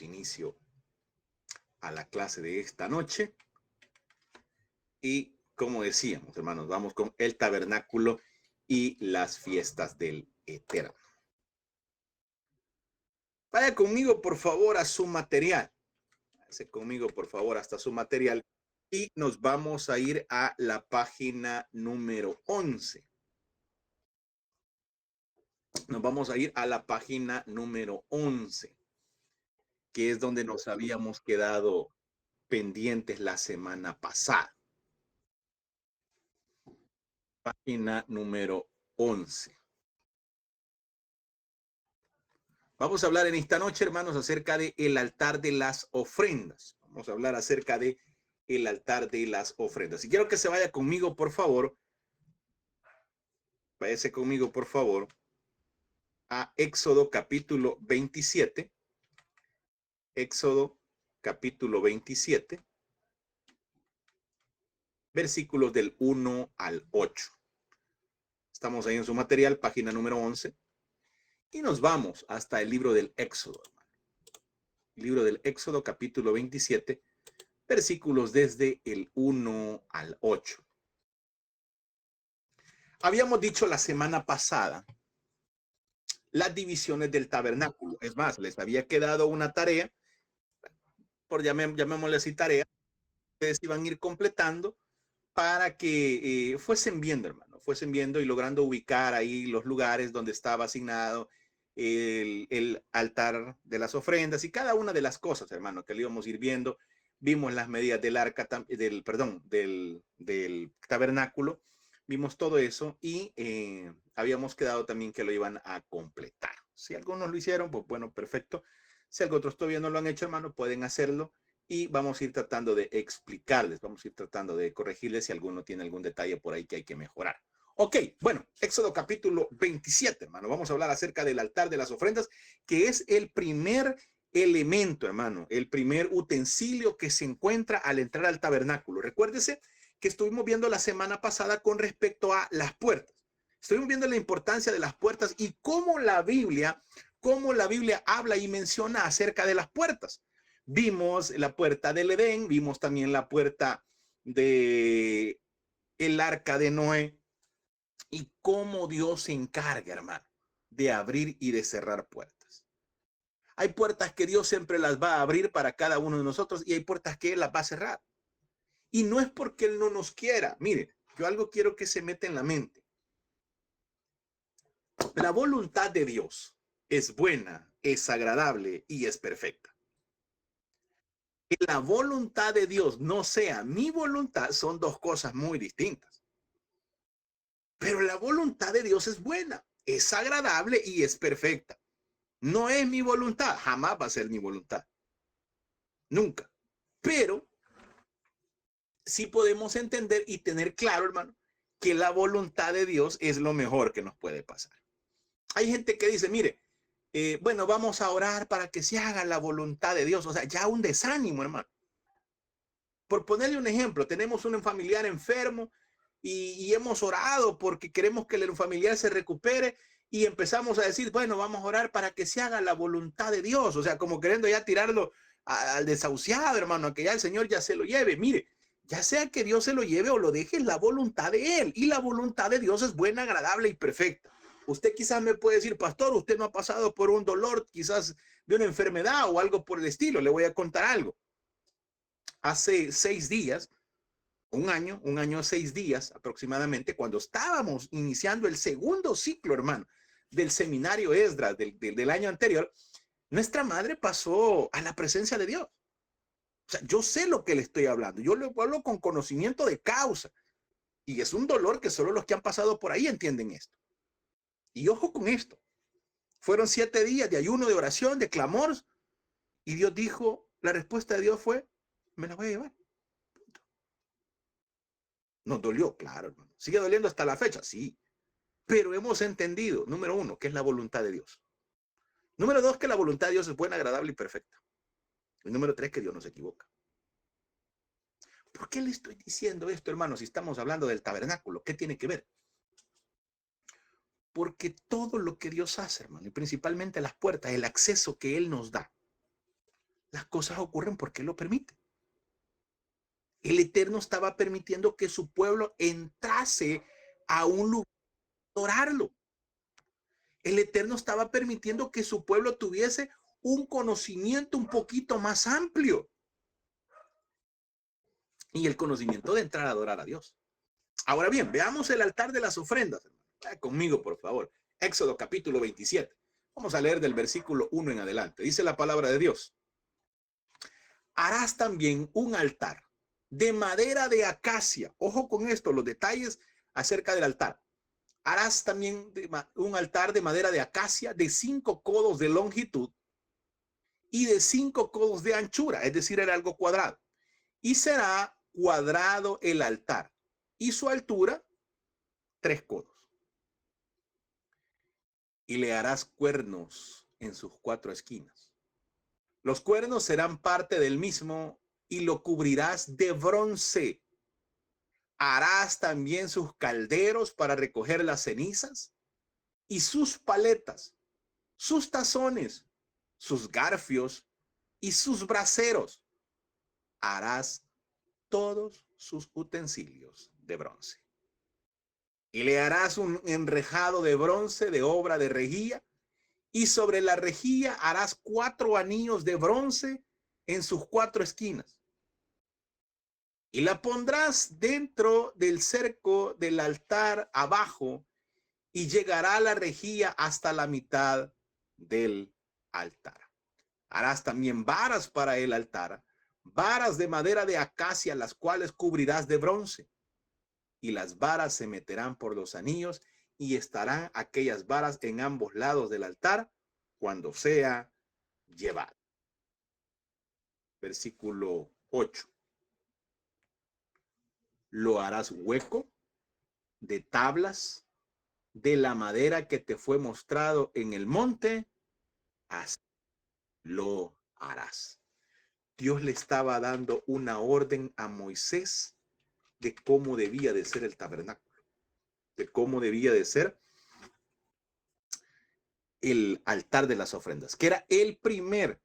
inicio a la clase de esta noche. Y como decíamos, hermanos, vamos con el tabernáculo y las fiestas del Eterno. Vaya conmigo, por favor, a su material. Váyase conmigo, por favor, hasta su material. Y nos vamos a ir a la página número 11. Nos vamos a ir a la página número 11, que es donde nos habíamos quedado pendientes la semana pasada. Página número 11. Vamos a hablar en esta noche, hermanos, acerca de el altar de las ofrendas. Vamos a hablar acerca de el altar de las ofrendas. Y quiero que se vaya conmigo, por favor. Váyase conmigo, por favor, a Éxodo capítulo 27. Éxodo capítulo 27. Versículos del 1 al 8. Estamos ahí en su material, página número 11. Y nos vamos hasta el libro del Éxodo, hermano. El libro del Éxodo, capítulo 27, versículos desde el 1 al 8. Habíamos dicho la semana pasada las divisiones del tabernáculo. Es más, les había quedado una tarea, llamémosle así tarea, ustedes iban a ir completando para que fuesen viendo, hermano, fuesen viendo y logrando ubicar ahí los lugares donde estaba asignado el altar de las ofrendas y cada una de las cosas, hermano, que le íbamos a ir viendo. Vimos las medidas del arca, del tabernáculo, vimos todo eso y habíamos quedado también que lo iban a completar. Si algunos lo hicieron, pues bueno, perfecto. Si otros todavía no lo han hecho, hermano, pueden hacerlo. Y vamos a ir tratando de explicarles, vamos a ir tratando de corregirles si alguno tiene algún detalle por ahí que hay que mejorar. Ok, bueno, Éxodo capítulo 27, hermano. Vamos a hablar acerca del altar de las ofrendas, que es el primer elemento, hermano, el primer utensilio que se encuentra al entrar al tabernáculo. Recuérdese que estuvimos viendo la semana pasada con respecto a las puertas. Estuvimos viendo la importancia de las puertas y cómo la Biblia habla y menciona acerca de las puertas. Vimos la puerta del Edén, vimos también la puerta de el arca de Noé y cómo Dios se encarga, hermano, de abrir y de cerrar puertas. Hay puertas que Dios siempre las va a abrir para cada uno de nosotros y hay puertas que Él las va a cerrar. Y no es porque Él no nos quiera. Mire, yo algo quiero que se meta en la mente. La voluntad de Dios es buena, es agradable y es perfecta. Que la voluntad de Dios no sea mi voluntad son dos cosas muy distintas. Pero la voluntad de Dios es buena, es agradable y es perfecta. No es mi voluntad, jamás va a ser mi voluntad. Nunca. Pero sí podemos entender y tener claro, hermano, que la voluntad de Dios es lo mejor que nos puede pasar. Hay gente que dice, mire, bueno, vamos a orar para que se haga la voluntad de Dios. O sea, ya un desánimo, hermano. Por ponerle un ejemplo, tenemos un familiar enfermo y hemos orado porque queremos que el familiar se recupere y empezamos a decir, bueno, vamos a orar para que se haga la voluntad de Dios. O sea, como queriendo ya tirarlo al desahuciado, hermano, a que ya el Señor ya se lo lleve. Mire, ya sea que Dios se lo lleve o lo deje, es la voluntad de Él. Y la voluntad de Dios es buena, agradable y perfecta. Usted quizás me puede decir, pastor, usted no ha pasado por un dolor, quizás de una enfermedad o algo por el estilo. Le voy a contar algo. Hace 6 días, un año, 6 días aproximadamente, cuando estábamos iniciando el segundo ciclo, hermano, del seminario Esdras del año anterior, nuestra madre pasó a la presencia de Dios. O sea, yo sé lo que le estoy hablando, yo le hablo con conocimiento de causa. Y es un dolor que solo los que han pasado por ahí entienden esto. Y ojo con esto. Fueron 7 días de ayuno, de oración, de clamor. Y Dios dijo, la respuesta de Dios fue, me la voy a llevar. Nos dolió, claro, hermano. Sigue doliendo hasta la fecha, sí. Pero hemos entendido, número 1, que es la voluntad de Dios. Número 2, que la voluntad de Dios es buena, agradable y perfecta. Y número 3, que Dios no se equivoca. ¿Por qué le estoy diciendo esto, hermano? Si estamos hablando del tabernáculo, ¿qué tiene que ver? Porque todo lo que Dios hace, hermano, y principalmente las puertas, el acceso que Él nos da, Las cosas ocurren porque Él lo permite. El Eterno estaba permitiendo que su pueblo entrase a un lugar a adorarlo. El Eterno estaba permitiendo que su pueblo tuviese un conocimiento un poquito más amplio. Y el conocimiento de entrar a adorar a Dios. Ahora bien, veamos el altar de las ofrendas. Conmigo, por favor. Éxodo capítulo 27. Vamos a leer del versículo 1 en adelante. Dice la palabra de Dios. Harás también un altar de madera de acacia. Ojo con esto, los detalles acerca del altar. Harás también un altar de madera de acacia de 5 codos de longitud y de 5 codos de anchura, es decir, era algo cuadrado. Y será cuadrado el altar y su altura 3 codos. Y le harás cuernos en sus 4 esquinas. Los cuernos serán parte del mismo y lo cubrirás de bronce. Harás también sus calderos para recoger las cenizas y sus paletas, sus tazones, sus garfios y sus braseros. Harás todos sus utensilios de bronce. Y le harás un enrejado de bronce de obra de rejilla, y sobre la rejilla harás 4 anillos de bronce en sus 4 esquinas. Y la pondrás dentro del cerco del altar abajo, y llegará la rejilla hasta la mitad del altar. Harás también varas para el altar, varas de madera de acacia, las cuales cubrirás de bronce. Y las varas se meterán por los anillos, y estarán aquellas varas en ambos lados del altar cuando sea llevado. Versículo 8. Lo harás hueco de tablas de la madera que te fue mostrado en el monte, así lo harás. Dios le estaba dando una orden a Moisés de cómo debía de ser el tabernáculo, de cómo debía de ser el altar de las ofrendas, que era el primer,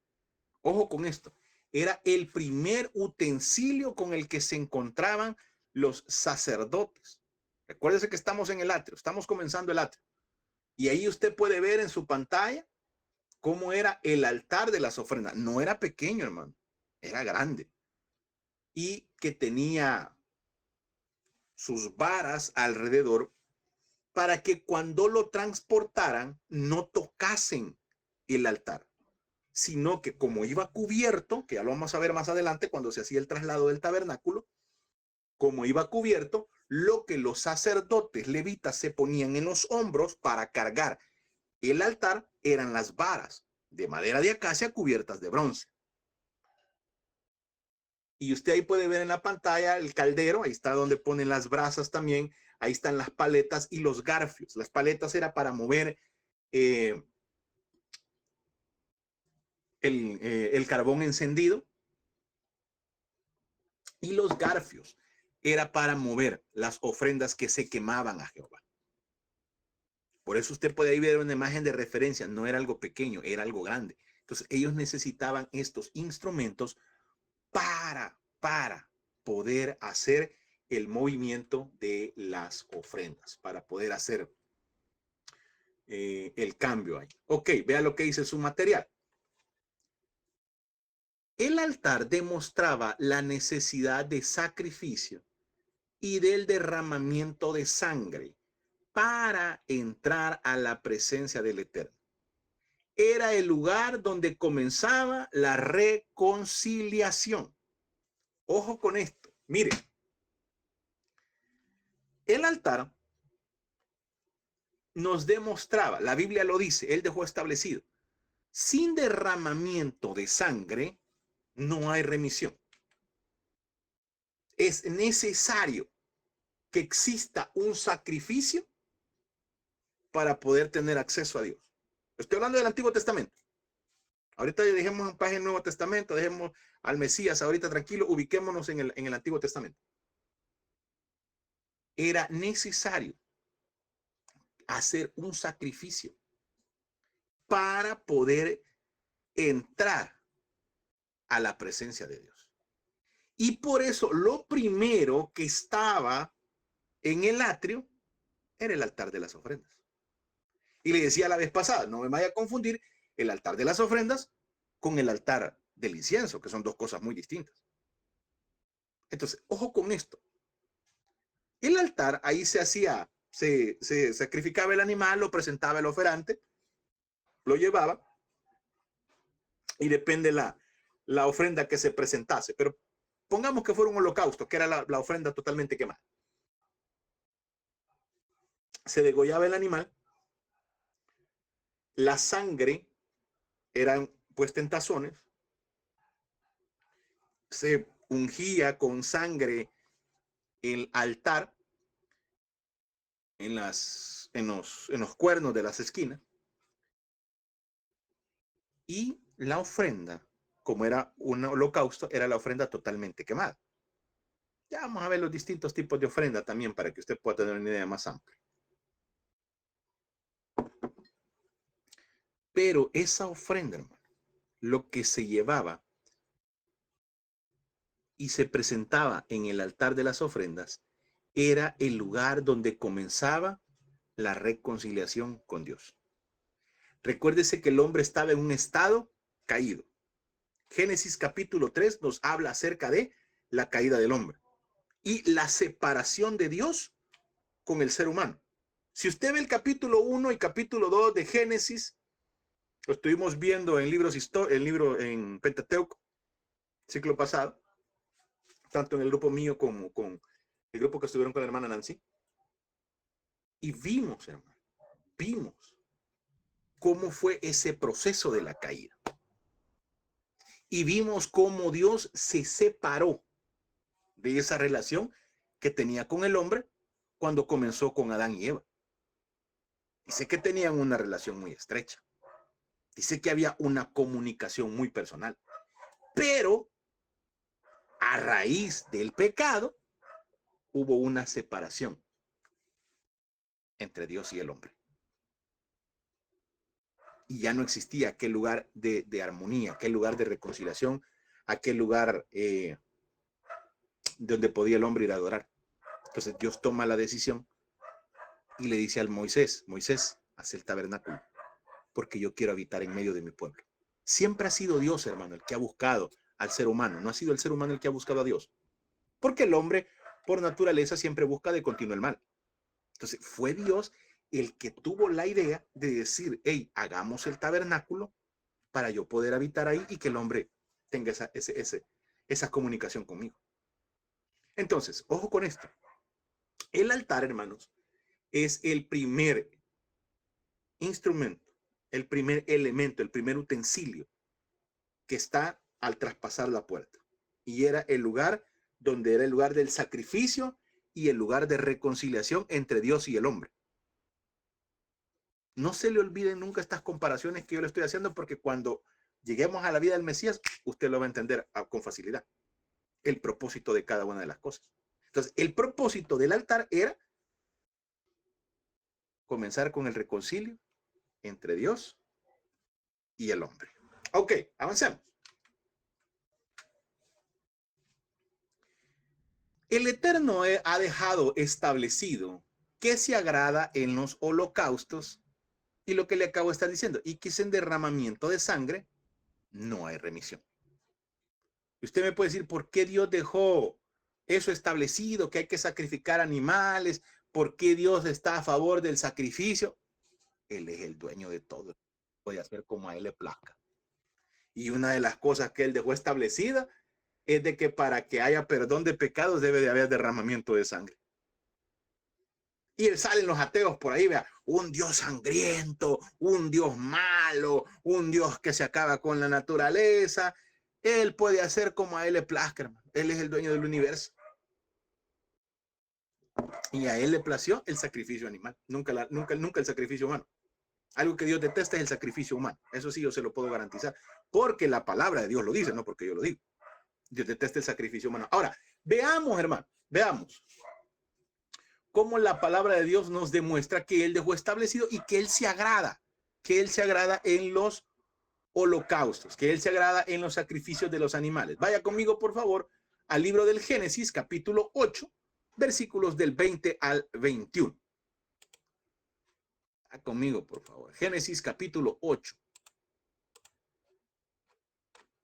ojo con esto, era el primer utensilio con el que se encontraban los sacerdotes. Recuérdese que estamos en el atrio, estamos comenzando el atrio. Y ahí usted puede ver en su pantalla cómo era el altar de las ofrendas. No era pequeño, hermano, era grande. Y que tenía sus varas alrededor para que cuando lo transportaran no tocasen el altar, sino que como iba cubierto, que ya lo vamos a ver más adelante cuando se hacía el traslado del tabernáculo, como iba cubierto, lo que los sacerdotes levitas se ponían en los hombros para cargar el altar eran las varas de madera de acacia cubiertas de bronce. Y usted ahí puede ver en la pantalla el caldero, ahí está donde ponen las brasas también, ahí están las paletas y los garfios. Las paletas era para mover el carbón encendido, y los garfios era para mover las ofrendas que se quemaban a Jehová. Por eso usted puede ahí ver una imagen de referencia, no era algo pequeño, era algo grande. Entonces ellos necesitaban estos instrumentos para poder hacer el movimiento de las ofrendas, para poder hacer el cambio ahí. Ok, vea lo que dice su material. El altar demostraba la necesidad de sacrificio y del derramamiento de sangre para entrar a la presencia del Eterno. Era el lugar donde comenzaba la reconciliación. Ojo con esto. Mire, el altar nos demostraba, la Biblia lo dice, él dejó establecido, sin derramamiento de sangre no hay remisión. Es necesario que exista un sacrificio para poder tener acceso a Dios. Estoy hablando del Antiguo Testamento. Ahorita ya dejemos en paz el Nuevo Testamento, dejemos al Mesías ahorita tranquilo, ubiquémonos en el Antiguo Testamento. Era necesario hacer un sacrificio para poder entrar a la presencia de Dios. Y por eso lo primero que estaba en el atrio era el altar de las ofrendas. Y le decía la vez pasada, no me vaya a confundir el altar de las ofrendas con el altar del incienso, que son dos cosas muy distintas. Entonces, ojo con esto. El altar, ahí se hacía, se sacrificaba el animal, lo presentaba el oferante, lo llevaba, y depende la ofrenda que se presentase. Pero pongamos que fuera un holocausto, que era la ofrenda totalmente quemada. Se degollaba el animal, la sangre era puesta en tazones, se ungía con sangre el altar en los cuernos de las esquinas, y la ofrenda, como era un holocausto, era la ofrenda totalmente quemada. Ya vamos a ver los distintos tipos de ofrenda también para que usted pueda tener una idea más amplia. Pero esa ofrenda, hermano, lo que se llevaba y se presentaba en el altar de las ofrendas era el lugar donde comenzaba la reconciliación con Dios. Recuérdese que el hombre estaba en un estado caído. Génesis capítulo 3 nos habla acerca de la caída del hombre y la separación de Dios con el ser humano. Si usted ve el capítulo 1 y capítulo 2 de Génesis, lo estuvimos viendo en en Pentateuco, ciclo pasado, tanto en el grupo mío como con el grupo que estuvieron con la hermana Nancy. Y vimos, hermano, vimos cómo fue ese proceso de la caída. Y vimos cómo Dios se separó de esa relación que tenía con el hombre cuando comenzó con Adán y Eva. Dice que tenían una relación muy estrecha. Dice que había una comunicación muy personal. Pero a raíz del pecado hubo una separación entre Dios y el hombre. Y ya no existía aquel lugar de armonía, aquel lugar de reconciliación, aquel lugar donde podía el hombre ir a adorar. Entonces Dios toma la decisión y le dice al Moisés, haz el tabernáculo, porque yo quiero habitar en medio de mi pueblo. Siempre ha sido Dios, hermano, el que ha buscado al ser humano. No ha sido el ser humano el que ha buscado a Dios. Porque el hombre, por naturaleza, siempre busca de continuo el mal. Entonces, fue Dios el que tuvo la idea de decir, hey, hagamos el tabernáculo para yo poder habitar ahí y que el hombre tenga esa comunicación conmigo. Entonces, ojo con esto. El altar, hermanos, es el primer instrumento, el primer elemento, el primer utensilio que está al traspasar la puerta. Y era el lugar donde era el lugar del sacrificio y el lugar de reconciliación entre Dios y el hombre. No se le olviden nunca estas comparaciones que yo le estoy haciendo, porque cuando lleguemos a la vida del Mesías, usted lo va a entender con facilidad. El propósito de cada una de las cosas. Entonces, el propósito del altar era comenzar con el reconcilio entre Dios y el hombre. Ok, avancemos. El Eterno ha dejado establecido que se agrada en los holocaustos y lo que le acabo de estar diciendo, y que sin derramamiento de sangre no hay remisión. Usted me puede decir, ¿por qué Dios dejó eso establecido, que hay que sacrificar animales? ¿Por qué Dios está a favor del sacrificio? Él es el dueño de todo. Puede hacer como a él le plazca. Y una de las cosas que él dejó establecida es de que para que haya perdón de pecados debe de haber derramamiento de sangre. Y salen los ateos por ahí, vea, un Dios sangriento, un Dios malo, un Dios que se acaba con la naturaleza. Él puede hacer como a él le plazca, hermano. Él es el dueño del universo. Y a él le plació el sacrificio animal, nunca el sacrificio humano. Algo que Dios detesta es el sacrificio humano. Eso sí, yo se lo puedo garantizar. Porque la palabra de Dios lo dice, no porque yo lo digo. Dios detesta el sacrificio humano. Ahora, veamos, hermano, veamos cómo la palabra de Dios nos demuestra que Él dejó establecido y que Él se agrada en los holocaustos, que él se agrada en los sacrificios de los animales. Vaya conmigo, por favor, al libro del Génesis, capítulo 8, versículos del 20 al 21. Vaya conmigo, por favor. Génesis, capítulo 8,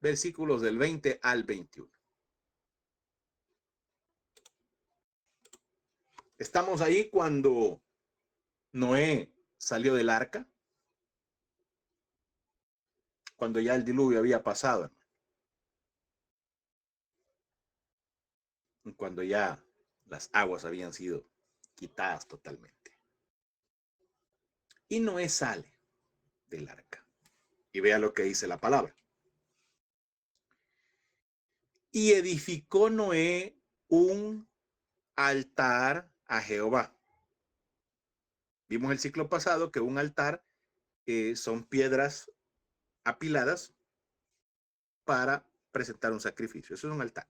versículos del 20 al 21. Estamos ahí cuando Noé salió del arca, cuando ya el diluvio había pasado, hermano. Cuando ya las aguas habían sido quitadas totalmente. Y Noé sale del arca. Y vea lo que dice la palabra. Y edificó Noé un altar a Jehová. Vimos el ciclo pasado que un altar son piedras apiladas para presentar un sacrificio. Eso es un altar.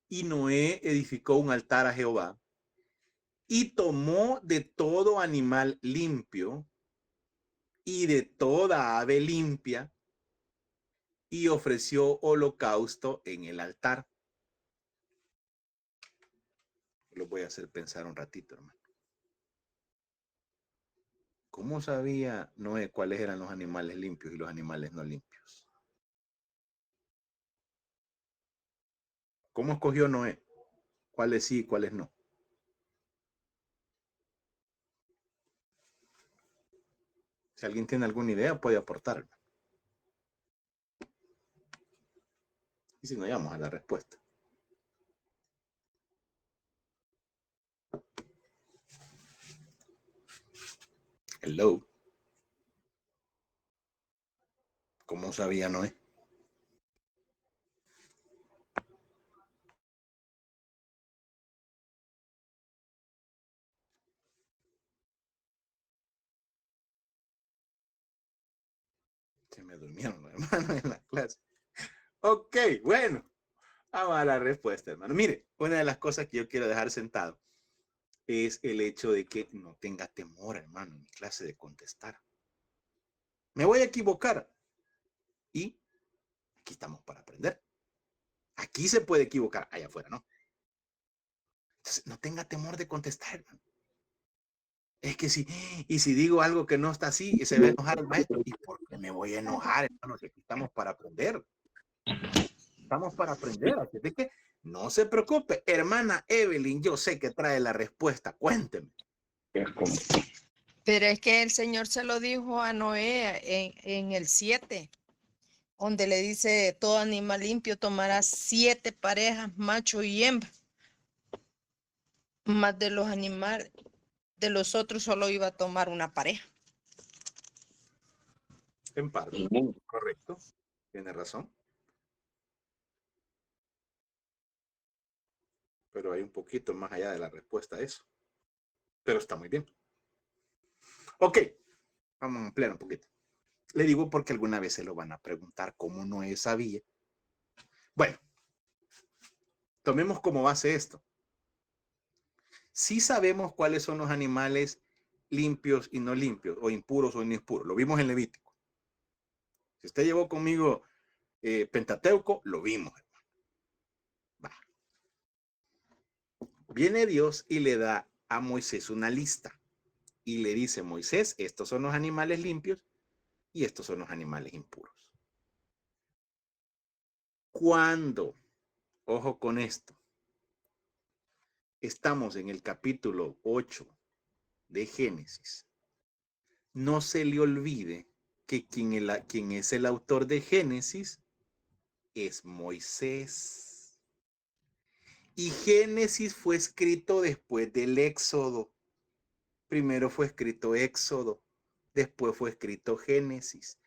Y Noé edificó un altar a Jehová y tomó de todo animal limpio y de toda ave limpia y ofreció holocausto en el altar. Lo voy a hacer pensar un ratito, hermano. ¿Cómo sabía Noé cuáles eran los animales limpios y los animales no limpios? ¿Cómo escogió Noé? ¿Cuáles sí y cuáles no? Si alguien tiene alguna idea, puede aportar. Y si no, llegamos a la respuesta. Hello. ¿Cómo sabía Noé? Se me durmieron los hermanos en la clase. Ok, bueno. Vamos a la respuesta, hermano. Mire, una de las cosas que yo quiero dejar sentado es el hecho de que no tenga temor, hermano, en mi clase de contestar. Me voy a equivocar. Y aquí estamos para aprender. Aquí se puede equivocar, allá afuera, ¿no? Entonces, no tenga temor de contestar, hermano. Es que y si digo algo que no está así, se va a enojar el maestro. ¿Y por qué me voy a enojar, hermano? Si aquí estamos para aprender. Estamos para aprender. Así de que no se preocupe. Hermana Evelyn, yo sé que trae la respuesta. Cuénteme. Pero es que el Señor se lo dijo a Noé en el 7, donde le dice, todo animal limpio tomará 7 parejas, macho y hembra. Más de los animales, de los otros solo iba a tomar una pareja. En parte, correcto. Tiene razón. Pero hay un poquito más allá de la respuesta a eso. Pero está muy bien. Ok, vamos a ampliar un poquito. Le digo porque alguna vez se lo van a preguntar cómo Noé sabía. Bueno, tomemos como base esto. Sí sabemos cuáles son los animales limpios y no limpios, o impuros o impuros. Lo vimos en Levítico. Si usted llevó conmigo Pentateuco, lo vimos. Va. Viene Dios y le da a Moisés una lista. Y le dice, Moisés, estos son los animales limpios y estos son los animales impuros. Cuando, ojo con esto, estamos en el capítulo 8 de Génesis, no se le olvide que quien es el autor de Génesis es Moisés. Y Génesis fue escrito después del Éxodo. Primero fue escrito Éxodo, después fue escrito Génesis.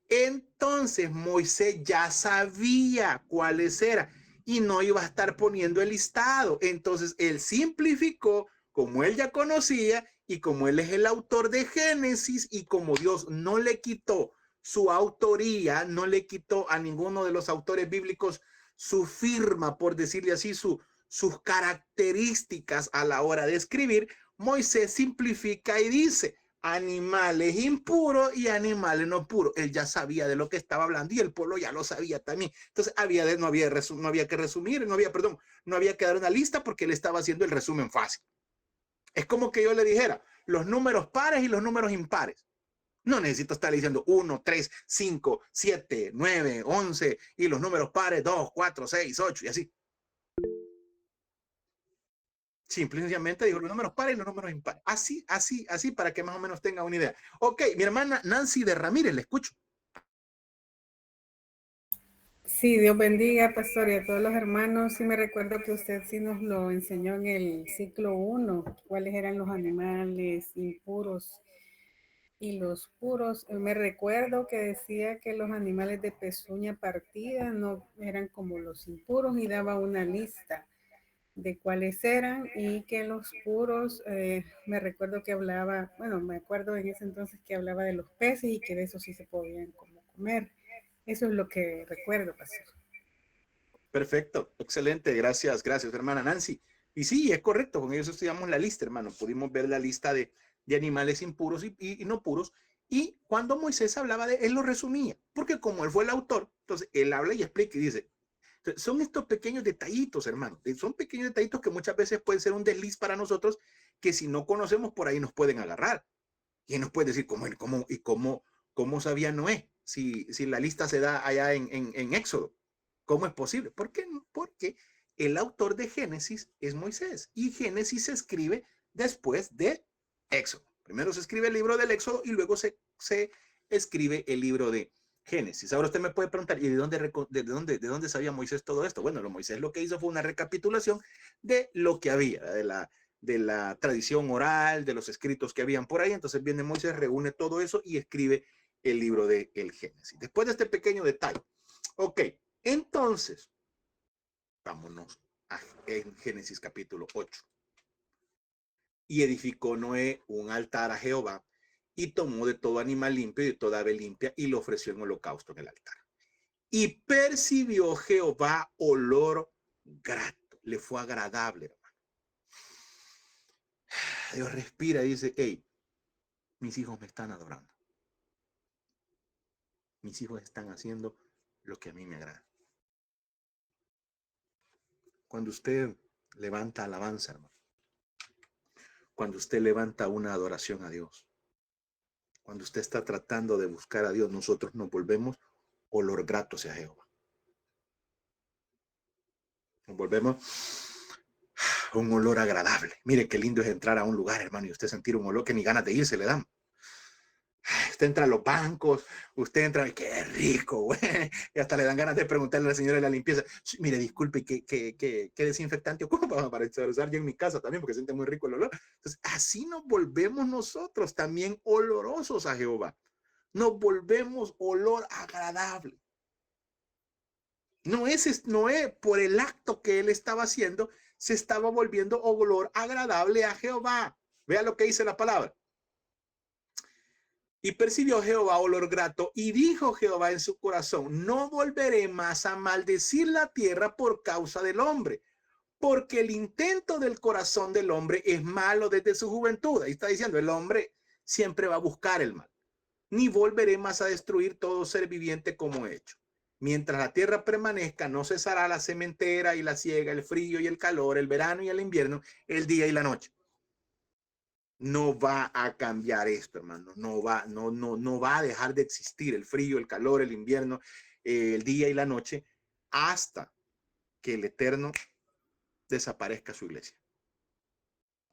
Entonces Moisés ya sabía cuáles eran y no iba a estar poniendo el listado. Entonces él simplificó como él ya conocía y como él es el autor de Génesis y como Dios no le quitó su autoría, no le quitó a ninguno de los autores bíblicos su firma, por decirle así, sus características a la hora de escribir, Moisés simplifica y dice, animales impuros y animales no puros. Él ya sabía de lo que estaba hablando y el pueblo ya lo sabía también. Entonces no había que resumir, no había que dar una lista porque él estaba haciendo el resumen fácil. Es como que yo le dijera los números pares y los números impares. No necesito estar diciendo 1, 3, 5, 7, 9, 11 y los números pares 2, 4, 6, 8 y así. Simple y sencillamente digo los números pares y los números impares. Así para que más o menos tenga una idea. Ok, mi hermana Nancy de Ramírez, le escucho. Sí, Dios bendiga, pastor, y a todos los hermanos. Sí me recuerdo que usted sí nos lo enseñó en el ciclo 1, cuáles eran los animales impuros y los puros. Me recuerdo que decía que los animales de pezuña partida no eran como los impuros y daba una lista de cuáles eran y que los puros, me recuerdo que hablaba, bueno, me acuerdo en ese entonces que hablaba de los peces y que de eso sí se podían como comer. Eso es lo que recuerdo, pastor. Perfecto, excelente, gracias, hermana Nancy. Y sí, es correcto, con ellos estudiamos la lista, hermano. Pudimos ver la lista de animales impuros y no puros. Y cuando Moisés hablaba él lo resumía, porque como él fue el autor, entonces él habla y explica y dice, son estos pequeños detallitos, hermano. Son pequeños detallitos que muchas veces pueden ser un desliz para nosotros, que si no conocemos por ahí nos pueden agarrar. Y nos puede decir cómo sabía Noé, si la lista se da allá en Éxodo. ¿Cómo es posible? ¿Por qué? Porque el autor de Génesis es Moisés y Génesis se escribe después de Éxodo. Primero se escribe el libro del Éxodo y luego se escribe el libro de Génesis. Ahora usted me puede preguntar, ¿y de dónde sabía Moisés todo esto? Bueno, Moisés lo que hizo fue una recapitulación de lo que había, de la tradición oral, de los escritos que habían por ahí. Entonces viene Moisés, reúne todo eso y escribe el libro de el Génesis. Después de este pequeño detalle. Ok, entonces, vámonos a Génesis capítulo 8. Y edificó Noé un altar a Jehová y tomó de todo animal limpio y de toda ave limpia y lo ofreció en holocausto en el altar. Y percibió Jehová olor grato, le fue agradable, hermano. Dios respira y dice, hey, mis hijos me están adorando. Mis hijos están haciendo lo que a mí me agrada. Cuando usted levanta alabanza, hermano, cuando usted levanta una adoración a Dios, cuando usted está tratando de buscar a Dios, nosotros nos volvemos olor grato hacia Jehová. Nos volvemos un olor agradable. Mire qué lindo es entrar a un lugar, hermano, y usted sentir un olor que ni ganas de irse le dan. Usted entra a los bancos, usted entra, qué rico, güey. Y hasta le dan ganas de preguntarle a la señora de la limpieza, mire, disculpe, ¿qué desinfectante ocupa para usar yo en mi casa también? Porque siente muy rico el olor. Entonces, así nos volvemos nosotros también olorosos a Jehová. Nos volvemos olor agradable. No es por el acto que él estaba haciendo, se estaba volviendo olor agradable a Jehová. Vea lo que dice la palabra. Y percibió Jehová olor grato y dijo Jehová en su corazón, no volveré más a maldecir la tierra por causa del hombre, porque el intento del corazón del hombre es malo desde su juventud. Ahí está diciendo, el hombre siempre va a buscar el mal. Ni volveré más a destruir todo ser viviente como he hecho. Mientras la tierra permanezca, no cesará la sementera y la siega, el frío y el calor, el verano y el invierno, el día y la noche. No va a cambiar esto, hermano. No va a dejar de existir el frío, el calor, el invierno, el día y la noche, hasta que el Eterno desaparezca su iglesia.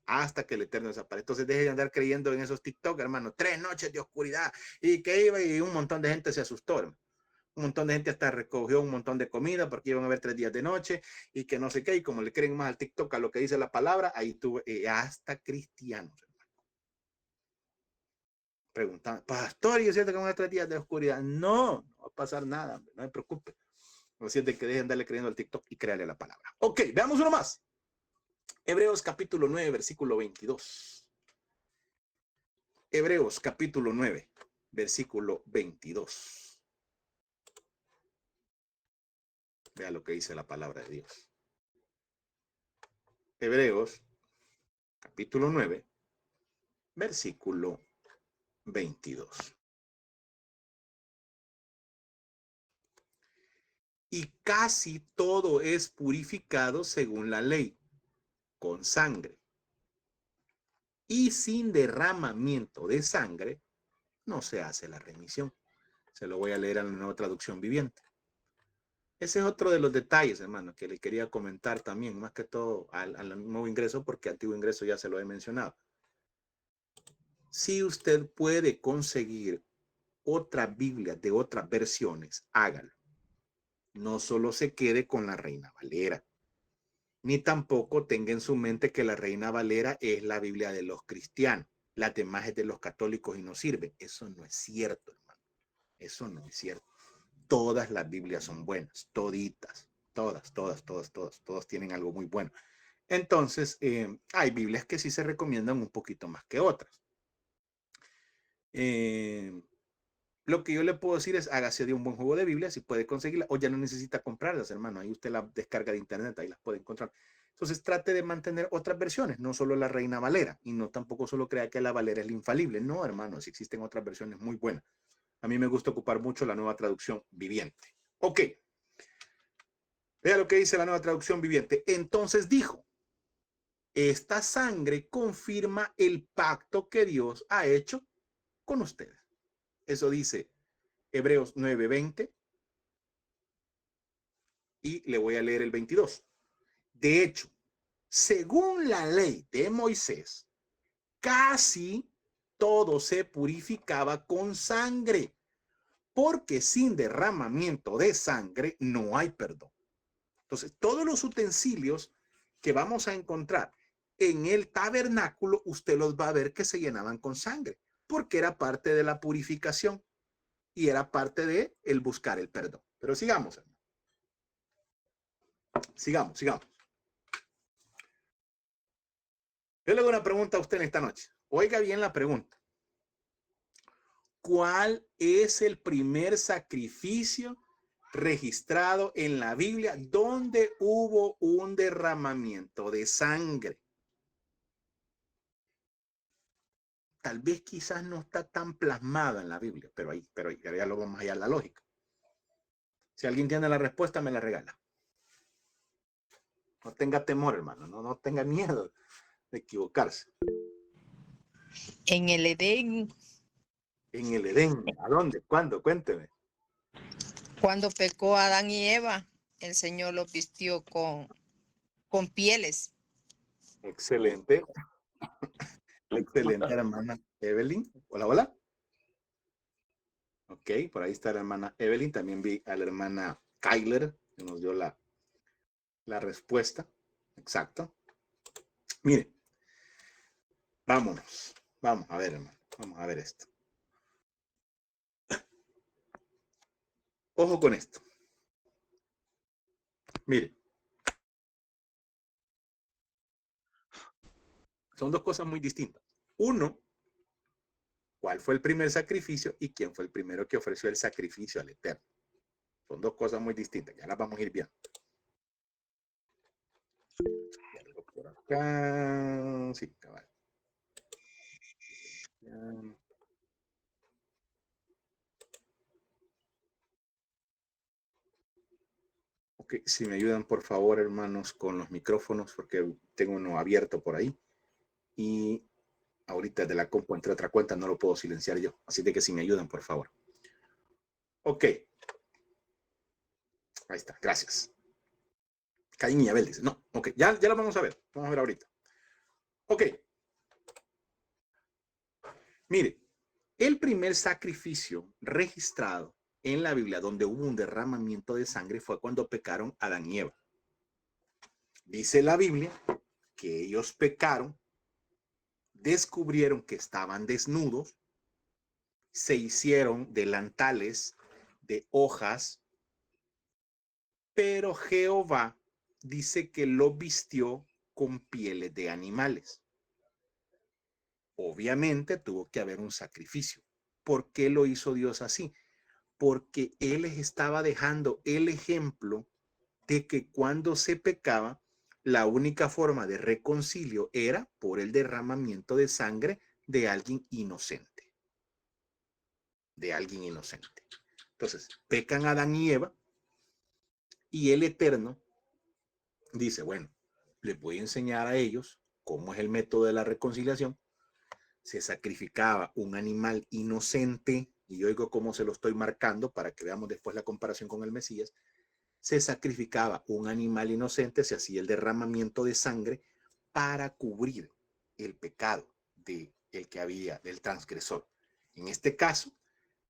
Hasta que el Eterno desaparezca. Entonces deje de andar creyendo en esos TikTok, hermano. 3 noches de oscuridad. Y que iba y un montón de gente se asustó, hermano. Un montón de gente hasta recogió un montón de comida porque iban a haber 3 días de noche y que no sé qué. Y como le creen más al TikTok a lo que dice la palabra, ahí tuve hasta cristianos. Preguntan, pastor, ¿y es cierto que van a 3 días de oscuridad? No, no va a pasar nada, no me preocupe. Lo siento que dejen de darle creyendo al TikTok y créale la palabra. Ok, veamos uno más. Hebreos capítulo 9, versículo 22. Hebreos capítulo 9, versículo 22. Vea lo que dice la palabra de Dios. Hebreos capítulo 9, versículo 22. Y casi todo es purificado según la ley, con sangre. Y sin derramamiento de sangre no se hace la remisión. Se lo voy a leer en la Nueva Traducción Viviente. Ese es otro de los detalles, hermano, que le quería comentar también, más que todo al nuevo ingreso, porque antiguo ingreso ya se lo he mencionado. Si usted puede conseguir otra Biblia de otras versiones, hágalo. No solo se quede con la Reina Valera, ni tampoco tenga en su mente que la Reina Valera es la Biblia de los cristianos, las demás es de los católicos y no sirve. Eso no es cierto, hermano. Eso no es cierto. Todas las Biblias son buenas, toditas, todas tienen algo muy bueno. Entonces, hay Biblias que sí se recomiendan un poquito más que otras. Lo que yo le puedo decir es, hágase de un buen juego de Biblia, si puede conseguirla, o ya no necesita comprarlas, hermano. Ahí usted la descarga de internet, ahí las puede encontrar. Entonces, trate de mantener otras versiones, no solo la Reina Valera, y no tampoco solo crea que la Valera es la infalible. No, hermano, si existen otras versiones muy buenas. A mí me gusta ocupar mucho la Nueva Traducción Viviente. Ok. Vea lo que dice la Nueva Traducción Viviente. Entonces dijo, esta sangre confirma el pacto que Dios ha hecho con ustedes. Eso dice Hebreos 9:20 y le voy a leer el 22. De hecho, según la ley de Moisés, casi todo se purificaba con sangre, porque sin derramamiento de sangre no hay perdón. Entonces, todos los utensilios que vamos a encontrar en el tabernáculo, usted los va a ver que se llenaban con sangre, porque era parte de la purificación y era parte de el buscar el perdón. Pero sigamos, hermano. Sigamos. Yo le hago una pregunta a usted en esta noche. Oiga bien la pregunta. ¿Cuál es el primer sacrificio registrado en la Biblia donde hubo un derramamiento de sangre? Tal vez quizás no está tan plasmado en la Biblia, pero ya lo vamos allá a la lógica. Si alguien tiene la respuesta, me la regala. No tenga temor, hermano, no tenga miedo de equivocarse. En el Edén, En el Edén, ¿a dónde? ¿Cuándo? Cuénteme. cuando pecó Adán y Eva, el Señor los vistió con pieles. Excelente. Excelente, hermana Evelyn. Hola. Ok, por ahí está la hermana Evelyn. También vi a la hermana Kyler, que nos dio la respuesta. Exacto. Mire, vámonos. Vamos a ver, hermano. Vamos a ver esto. Ojo con esto. Mire. Son dos cosas muy distintas. Uno, ¿cuál fue el primer sacrificio y quién fue el primero que ofreció el sacrificio al Eterno? Son dos cosas muy distintas. Ya las vamos a ir viendo. Por acá. Sí, cabal. Ok, si me ayudan por favor, hermanos, con los micrófonos, porque tengo uno abierto por ahí. Y ahorita de la compu, entre otra cuenta, no lo puedo silenciar yo. Así de que si me ayudan, por favor. Ok. Ahí está, gracias. Caín y Abel dice, no, ok, ya lo vamos a ver. Vamos a ver ahorita. Ok. Mire, el primer sacrificio registrado en la Biblia donde hubo un derramamiento de sangre fue cuando pecaron Adán y Eva. Dice la Biblia que ellos pecaron, descubrieron que estaban desnudos, se hicieron delantales de hojas, pero Jehová dice que lo vistió con pieles de animales. Obviamente tuvo que haber un sacrificio. ¿Por qué lo hizo Dios así? Porque Él les estaba dejando el ejemplo de que cuando se pecaba, la única forma de reconcilio era por el derramamiento de sangre de alguien inocente. de alguien inocente. Entonces, pecan Adán y Eva y el Eterno dice, bueno, les voy a enseñar a ellos cómo es el método de la reconciliación. Se sacrificaba un animal inocente, y yo digo cómo se lo estoy marcando para que veamos después la comparación con el Mesías. Se sacrificaba un animal inocente, se hacía el derramamiento de sangre para cubrir el pecado del que había, del transgresor. En este caso,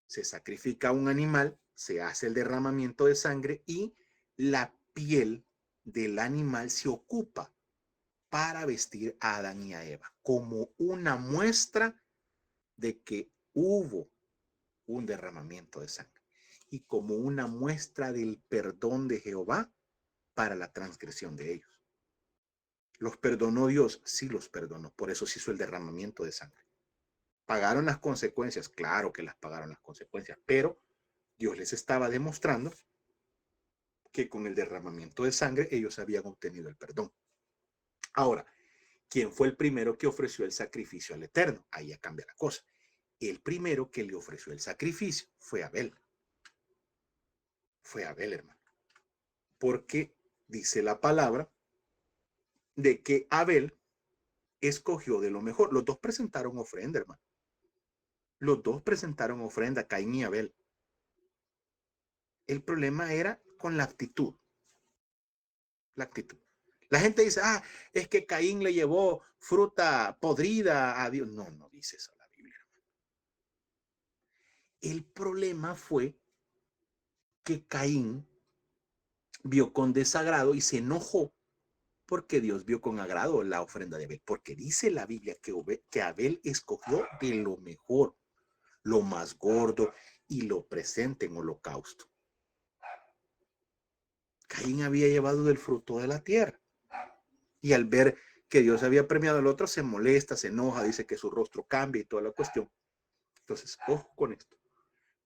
se sacrifica un animal, se hace el derramamiento de sangre y la piel del animal se ocupa para vestir a Adán y a Eva, como una muestra de que hubo un derramamiento de sangre y como una muestra del perdón de Jehová para la transgresión de ellos. ¿Los perdonó Dios? Sí los perdonó, por eso se hizo el derramamiento de sangre. ¿Pagaron las consecuencias? Claro que las pagaron las consecuencias, pero Dios les estaba demostrando que con el derramamiento de sangre ellos habían obtenido el perdón. Ahora, ¿quién fue el primero que ofreció el sacrificio al Eterno? Ahí ya cambia la cosa. El primero que le ofreció el sacrificio fue Abel. Fue Abel, hermano. Porque dice la palabra de que Abel escogió de lo mejor. Los dos presentaron ofrenda, hermano. Los dos presentaron ofrenda, Caín y Abel. El problema era con la actitud. La actitud. La gente dice, es que Caín le llevó fruta podrida a Dios. No, no dice eso la Biblia, hermano. El problema fue que Caín vio con desagrado y se enojó porque Dios vio con agrado la ofrenda de Abel. Porque dice la Biblia que Abel escogió de lo mejor, lo más gordo y lo presente en holocausto. Caín había llevado del fruto de la tierra. Y al ver que Dios había premiado al otro, se molesta, se enoja, dice que su rostro cambia y toda la cuestión. Entonces, ojo con esto.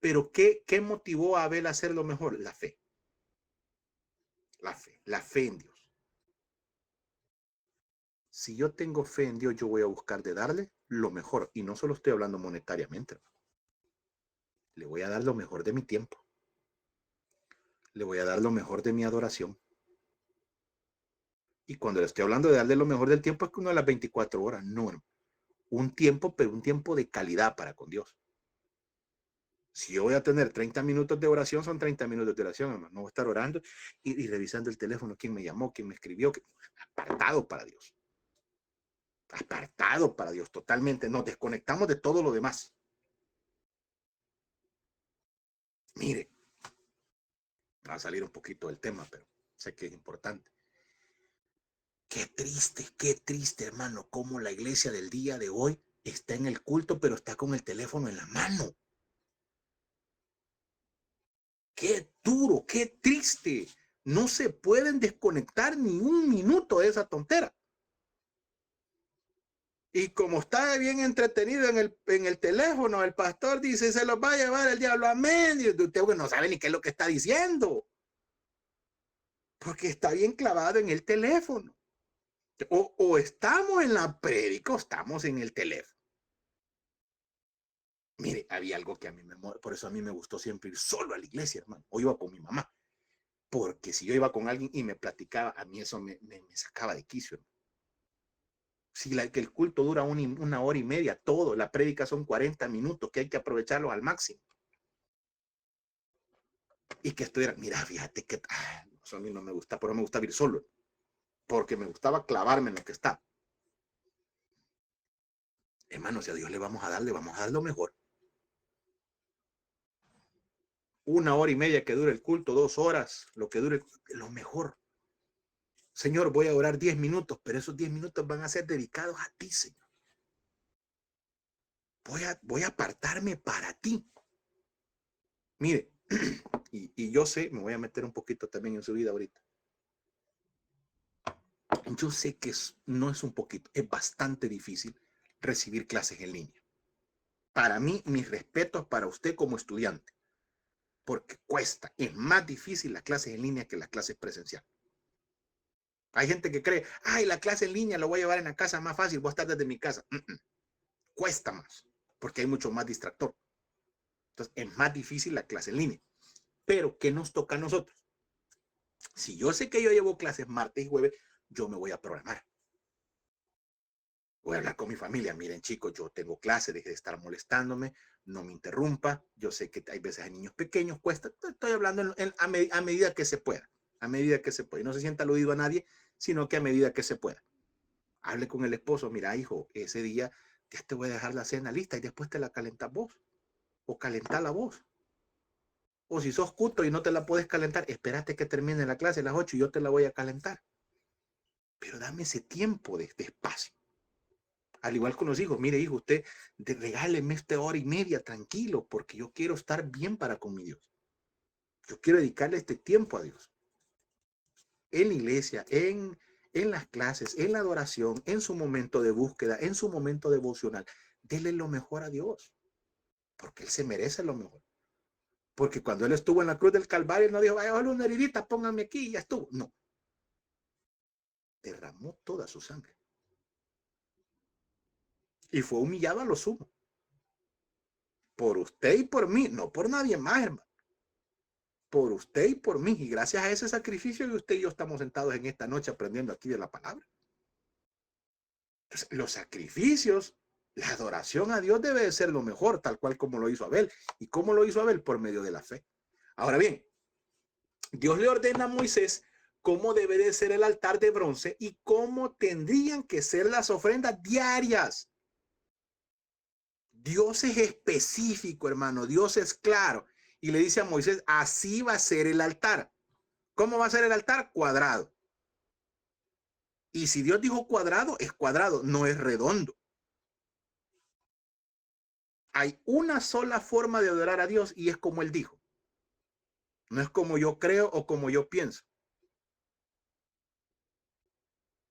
Pero ¿qué motivó a Abel a hacer lo mejor? La fe. La fe en Dios. Si yo tengo fe en Dios, yo voy a buscar de darle lo mejor. Y no solo estoy hablando monetariamente. Le voy a dar lo mejor de mi tiempo. Le voy a dar lo mejor de mi adoración. Y cuando le estoy hablando de darle lo mejor del tiempo, es que uno de las 24 horas, no. Un tiempo, pero un tiempo de calidad para con Dios. Si yo voy a tener 30 minutos de oración, son 30 minutos de oración, hermano. No voy a estar orando y revisando el teléfono, quién me llamó, quién me escribió. Apartado para Dios. Apartado para Dios, totalmente. Nos desconectamos de todo lo demás. Mire, va a salir un poquito del tema, pero sé que es importante. Qué triste, hermano, cómo la iglesia del día de hoy está en el culto, pero está con el teléfono en la mano. Qué duro, qué triste. No se pueden desconectar ni un minuto de esa tontera. Y como está bien entretenido en el teléfono, el pastor dice, se los va a llevar el diablo, amén. Y usted no sabe ni qué es lo que está diciendo. Porque está bien clavado en el teléfono. O estamos en la prédica o estamos en el teléfono. Mire, había algo que a mí por eso a mí me gustó siempre ir solo a la iglesia, hermano. O iba con mi mamá. Porque si yo iba con alguien y me platicaba, a mí eso me sacaba de quicio, hermano. Si que el culto dura una hora y media, todo, la prédica son 40 minutos, que hay que aprovecharlos al máximo. Y que estuviera, mira, fíjate que eso a mí no me gusta, pero me gusta ir solo. Porque me gustaba clavarme en lo que está. Hermano, si a Dios le vamos a dar lo mejor. Una hora y media que dure el culto, 2 horas, lo que dure, lo mejor. Señor, voy a orar 10 minutos, pero esos 10 minutos van a ser dedicados a ti, Señor. Voy a apartarme para ti. Mire, y yo sé, me voy a meter un poquito también en su vida ahorita. Yo sé que no es un poquito, es bastante difícil recibir clases en línea. Para mí, mis respetos para usted como estudiante, porque cuesta, es más difícil las clases en línea que las clases presenciales. Hay gente que cree, la clase en línea lo voy a llevar en la casa más fácil, voy a estar desde mi casa. Cuesta más, porque hay mucho más distractor. Entonces es más difícil la clase en línea. Pero ¿qué nos toca a nosotros? Si yo sé que yo llevo clases martes y jueves, yo me voy a programar. Voy a hablar con mi familia. Miren, chicos, yo tengo clase, deje de estar molestándome, no me interrumpa. Yo sé que hay veces hay niños pequeños, cuesta. Estoy hablando a medida que se pueda. A medida que se pueda. Y no se sienta aludido a nadie, sino que a medida que se pueda. Hable con el esposo. Mira, hijo, ese día ya te voy a dejar la cena lista y después te la calentas vos. O calentala vos. O si sos culto y no te la puedes calentar, espérate que termine la clase a las 8 y yo te la voy a calentar. Pero dame ese tiempo de espacio. Al igual con los hijos, mire hijo, usted regáleme esta hora y media tranquilo, porque yo quiero estar bien para con mi Dios. Yo quiero dedicarle este tiempo a Dios. En la iglesia, en las clases, en la adoración, en su momento de búsqueda, en su momento devocional. Dele lo mejor a Dios, porque Él se merece lo mejor. Porque cuando Él estuvo en la cruz del Calvario, no dijo, vaya, una heridita, póngame aquí y ya estuvo. No. Derramó toda su sangre. Y fue humillado a lo sumo. Por usted y por mí, no por nadie más, hermano. Por usted y por mí. Y gracias a ese sacrificio, usted y yo estamos sentados en esta noche aprendiendo aquí de la palabra. Entonces, los sacrificios, la adoración a Dios debe de ser lo mejor, tal cual como lo hizo Abel. ¿Y cómo lo hizo Abel? Por medio de la fe. Ahora bien, Dios le ordena a Moisés cómo debe de ser el altar de bronce y cómo tendrían que ser las ofrendas diarias. Dios es específico, hermano. Dios es claro. Y le dice a Moisés, así va a ser el altar. ¿Cómo va a ser el altar? Cuadrado. Y si Dios dijo cuadrado, es cuadrado, no es redondo. Hay una sola forma de adorar a Dios y es como Él dijo. No es como yo creo o como yo pienso.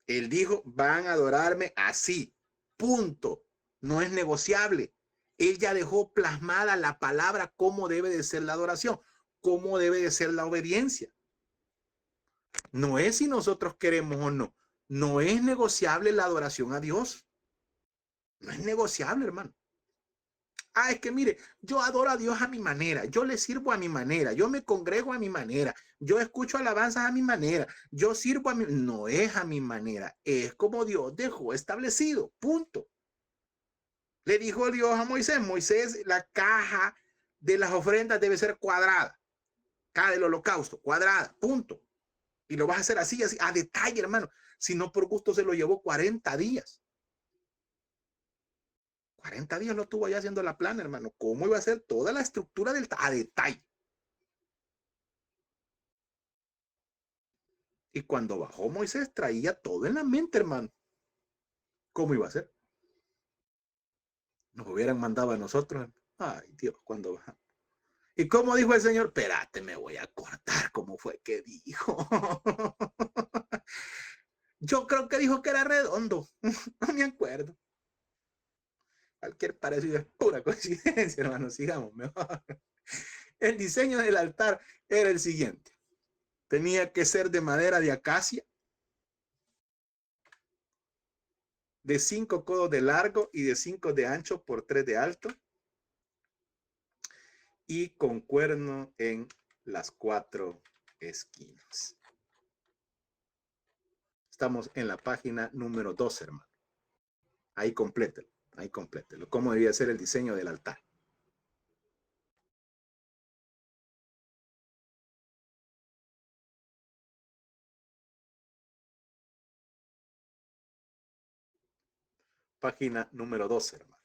Él dijo, van a adorarme así. Punto. No es negociable. Él ya dejó plasmada la palabra cómo debe de ser la adoración, cómo debe de ser la obediencia. No es si nosotros queremos o no. No es negociable la adoración a Dios. No es negociable, hermano. Ah, es que mire, yo adoro a Dios a mi manera, yo le sirvo a mi manera, yo me congrego a mi manera, yo escucho alabanzas a mi manera, yo sirvo a mi... No es a mi manera, es como Dios dejó establecido, punto. Le dijo Dios a Moisés, Moisés, la caja de las ofrendas debe ser cuadrada, caja del holocausto, cuadrada, punto. Y lo vas a hacer así, así, a detalle, hermano. Si no, por gusto se lo llevó 40 días. 40 días lo estuvo allá haciendo la plana, hermano. ¿Cómo iba a ser toda la estructura del a detalle? Y cuando bajó Moisés traía todo en la mente, hermano. ¿Cómo iba a ser? Nos hubieran mandado a nosotros. Ay, Dios, cuando bajamos. ¿Y cómo dijo el Señor? Espérate, me voy a cortar. ¿Cómo fue que dijo? Yo creo que dijo que era redondo. No me acuerdo. Cualquier parecido es pura coincidencia, hermano. Sigamos mejor. El diseño del altar era el siguiente. Tenía que ser de madera de acacia, de 5 codos de largo y de 5 de ancho por 3 de alto, y con cuerno en las 4 esquinas. Estamos en la página número 2, hermano. Ahí complételo, ahí complételo. ¿Cómo debía ser el diseño del altar? Página número 2, hermano.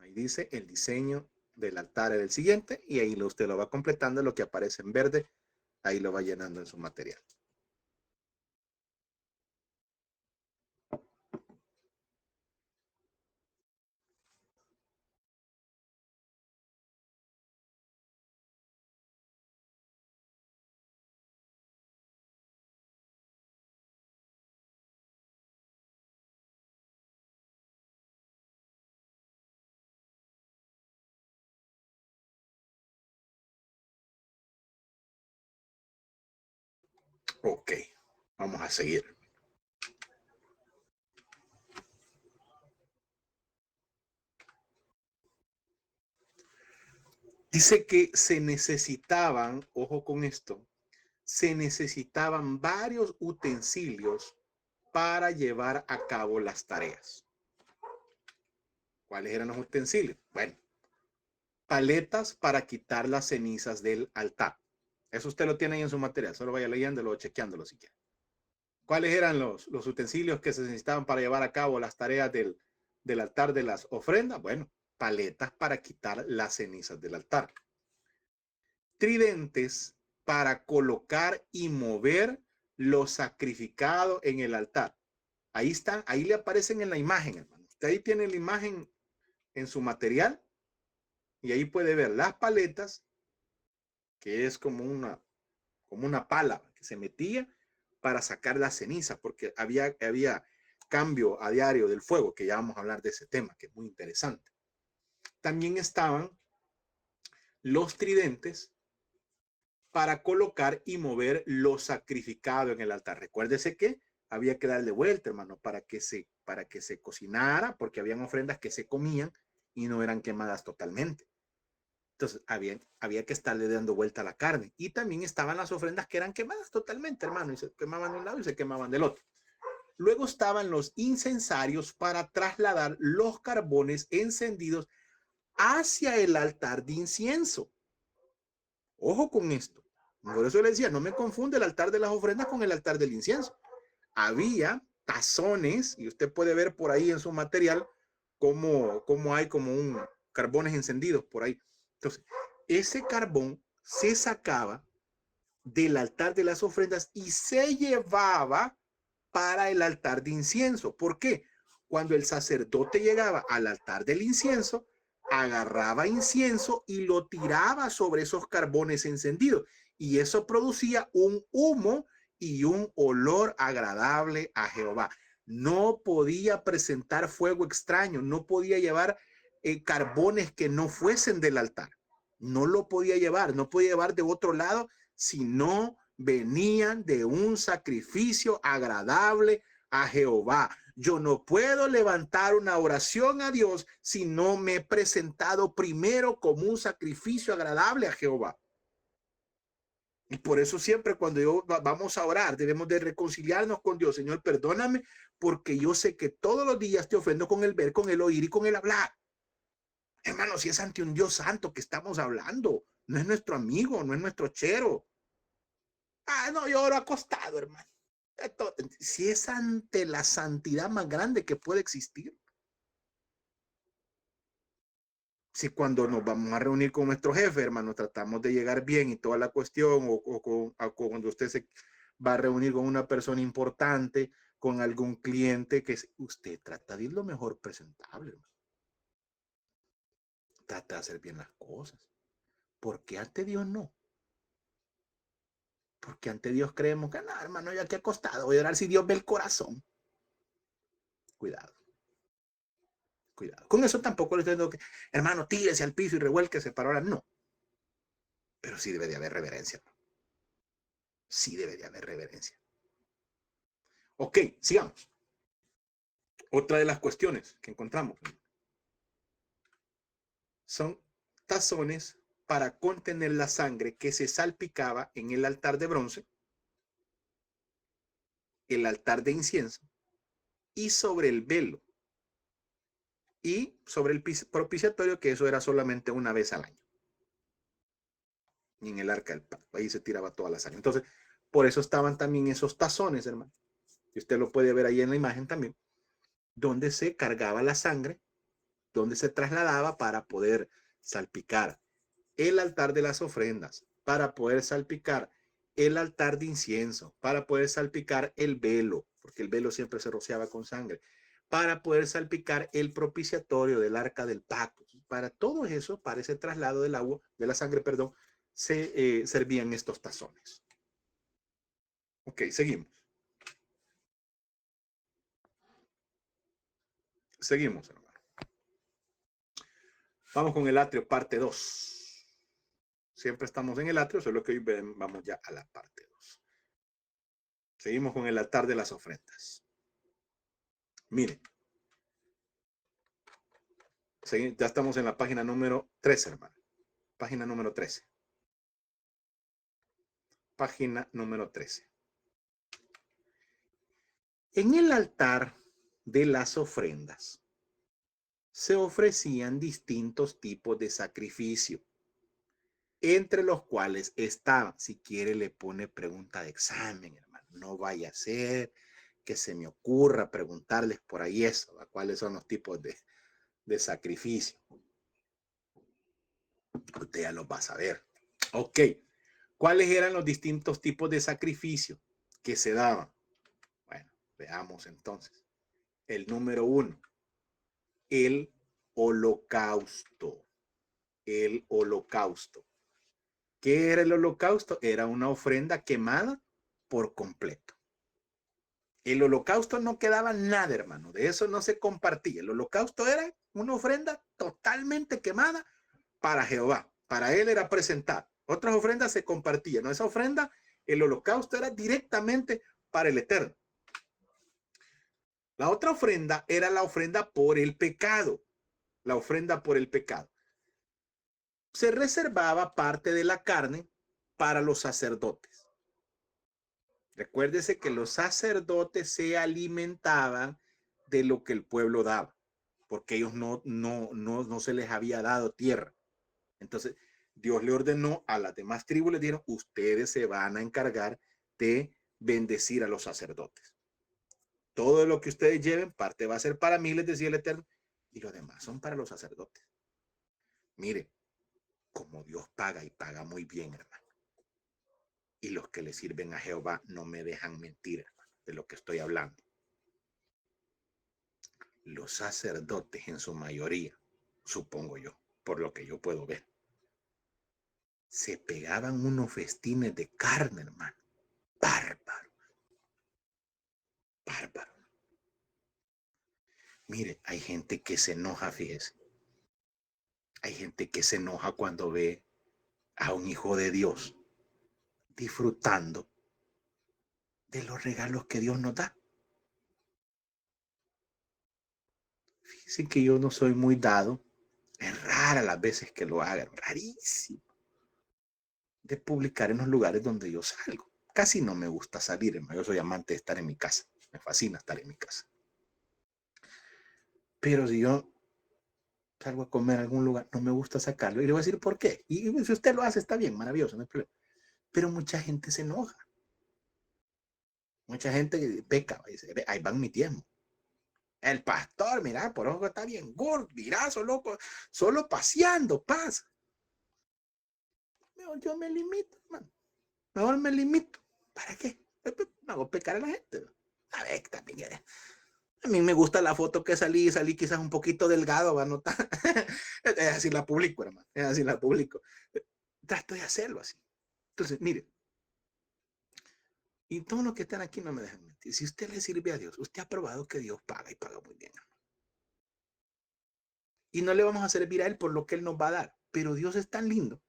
Ahí dice el diseño del altar era el siguiente y ahí usted lo va completando, lo que aparece en verde, ahí lo va llenando en su material. Ok, vamos a seguir. Dice que se necesitaban, ojo con esto, se necesitaban varios utensilios para llevar a cabo las tareas. ¿Cuáles eran los utensilios? Bueno, paletas para quitar las cenizas del altar. Eso usted lo tiene ahí en su material, solo vaya leyéndolo o chequeándolo si quiere. ¿Cuáles eran los utensilios que se necesitaban para llevar a cabo las tareas del altar de las ofrendas? Bueno, paletas para quitar las cenizas del altar. Tridentes para colocar y mover lo sacrificado en el altar. Ahí están, ahí le aparecen en la imagen, hermano. Usted ahí tiene la imagen en su material y ahí puede ver las paletas, que es como una pala que se metía para sacar la ceniza, porque había cambio a diario del fuego, que ya vamos a hablar de ese tema, que es muy interesante. También estaban los tridentes para colocar y mover lo sacrificado en el altar. Recuérdese que había que darle vuelta, hermano, para que se cocinara, porque habían ofrendas que se comían y no eran quemadas totalmente. Entonces había que estarle dando vuelta a la carne. Y también estaban las ofrendas que eran quemadas totalmente, hermano, y se quemaban de un lado y se quemaban del otro. Luego estaban los incensarios para trasladar los carbones encendidos hacia el altar de incienso. Ojo con esto. Por eso le decía, no me confunde el altar de las ofrendas con el altar del incienso. Había tazones, y usted puede ver por ahí en su material cómo hay como un carbones encendidos por ahí. Entonces, ese carbón se sacaba del altar de las ofrendas y se llevaba para el altar de incienso. ¿Por qué? Cuando el sacerdote llegaba al altar del incienso, agarraba incienso y lo tiraba sobre esos carbones encendidos. Y eso producía un humo y un olor agradable a Jehová. No podía presentar fuego extraño, no podía llevar carbones que no fuesen del altar. No lo podía llevar, no podía llevar de otro lado, sino venían de un sacrificio agradable a Jehová. Yo no puedo levantar una oración a Dios si no me he presentado primero como un sacrificio agradable a Jehová. Y por eso siempre cuando vamos a orar, debemos de reconciliarnos con Dios. Señor, perdóname, porque yo sé que todos los días te ofendo con el ver, con el oír y con el hablar. Hermano, si es ante un Dios santo que estamos hablando, no es nuestro amigo, no es nuestro chero. Ah, no, yo oro acostado, hermano. Si es ante la santidad más grande que puede existir. Si cuando nos vamos a reunir con nuestro jefe, hermano, tratamos de llegar bien y toda la cuestión, o cuando usted se va a reunir con una persona importante, con algún cliente, que usted trata de ir lo mejor presentable, hermano. Trata de hacer bien las cosas. ¿Por qué ante Dios no? Porque ante Dios creemos que no, hermano, yo aquí acostado voy a orar si Dios ve el corazón. Cuidado. Cuidado. Con eso tampoco les tengo que, hermano, tírese al piso y revuélquese para orar. No. Pero sí debe de haber reverencia. Sí debe de haber reverencia. Ok, sigamos. Otra de las cuestiones que encontramos son tazones para contener la sangre que se salpicaba en el altar de bronce, el altar de incienso y sobre el velo y sobre el propiciatorio, que eso era solamente una vez al año. Y en el arca del pacto, ahí se tiraba toda la sangre. Entonces, por eso estaban también esos tazones, hermano. Y usted lo puede ver ahí en la imagen también, donde se cargaba la sangre, donde se trasladaba para poder salpicar el altar de las ofrendas, para poder salpicar el altar de incienso, para poder salpicar el velo, porque el velo siempre se rociaba con sangre, para poder salpicar el propiciatorio del arca del pacto. Para todo eso, para ese traslado del agua, de la sangre, perdón, se servían estos tazones. Ok, seguimos. Seguimos, hermano. Vamos con el atrio, parte 2. Siempre estamos en el atrio, solo que hoy vamos ya a la parte 2. Seguimos con el altar de las ofrendas. Miren. Ya estamos en la página número 3, hermano. Página número 13. Página número 13. En el altar de las ofrendas se ofrecían distintos tipos de sacrificio, entre los cuales estaban, si quiere le pone pregunta de examen, hermano, no vaya a ser que se me ocurra preguntarles por ahí eso, ¿va? ¿Cuáles son los tipos de sacrificio? Usted ya los va a saber. Ok, ¿cuáles eran los distintos tipos de sacrificio que se daban? Bueno, veamos entonces. El número 1, el holocausto. El holocausto. ¿Qué era el holocausto? Era una ofrenda quemada por completo. El holocausto no quedaba nada, hermano. De eso no se compartía. El holocausto era una ofrenda totalmente quemada para Jehová. Para él era presentar. Otras ofrendas se compartían. ¿No? Esa ofrenda, el holocausto era directamente para el Eterno. La otra ofrenda era la ofrenda por el pecado. La ofrenda por el pecado. Se reservaba parte de la carne para los sacerdotes. Recuérdese que los sacerdotes se alimentaban de lo que el pueblo daba, porque ellos no se les había dado tierra. Entonces, Dios le ordenó a las demás tribus, le dijeron, ustedes se van a encargar de bendecir a los sacerdotes. Todo lo que ustedes lleven, parte va a ser para mí, les decía el Eterno, y lo demás son para los sacerdotes. Mire, como Dios paga y paga muy bien, hermano. Y los que le sirven a Jehová no me dejan mentir, hermano, de lo que estoy hablando. Los sacerdotes en su mayoría, supongo yo, por lo que yo puedo ver, se pegaban unos festines de carne, hermano. Bárbaro. Bárbaro. Mire, hay gente que se enoja, fíjese. Hay gente que se enoja cuando ve a un hijo de Dios disfrutando de los regalos que Dios nos da. Fíjense que yo no soy muy dado, es rara las veces que lo hagan, rarísimo, de publicar en los lugares donde yo salgo. Casi no me gusta salir, hermano. Yo soy amante de estar en mi casa, me fascina estar en mi casa. Pero si yo salgo a comer a algún lugar, no me gusta sacarlo, y le voy a decir por qué. Y si usted lo hace, está bien, maravilloso, no hay problema. Pero mucha gente se enoja. Mucha gente peca, dice, ahí van mi diezmo. El pastor, mira, por ojo está bien gordo, mira, solo paseando, pasa. Mejor yo me limito, hermano. Mejor me limito. ¿Para qué? Me hago pecar a la gente. A ver, también a mí me gusta la foto que salí quizás un poquito delgado, ¿va? No tan... Es así la publico, hermano. Es así la publico. Trato de hacerlo así. Entonces, mire. Y todos los que están aquí no me dejan mentir. Si usted le sirve a Dios, usted ha probado que Dios paga y paga muy bien. Y no le vamos a servir a Él por lo que Él nos va a dar. Pero Dios es tan lindo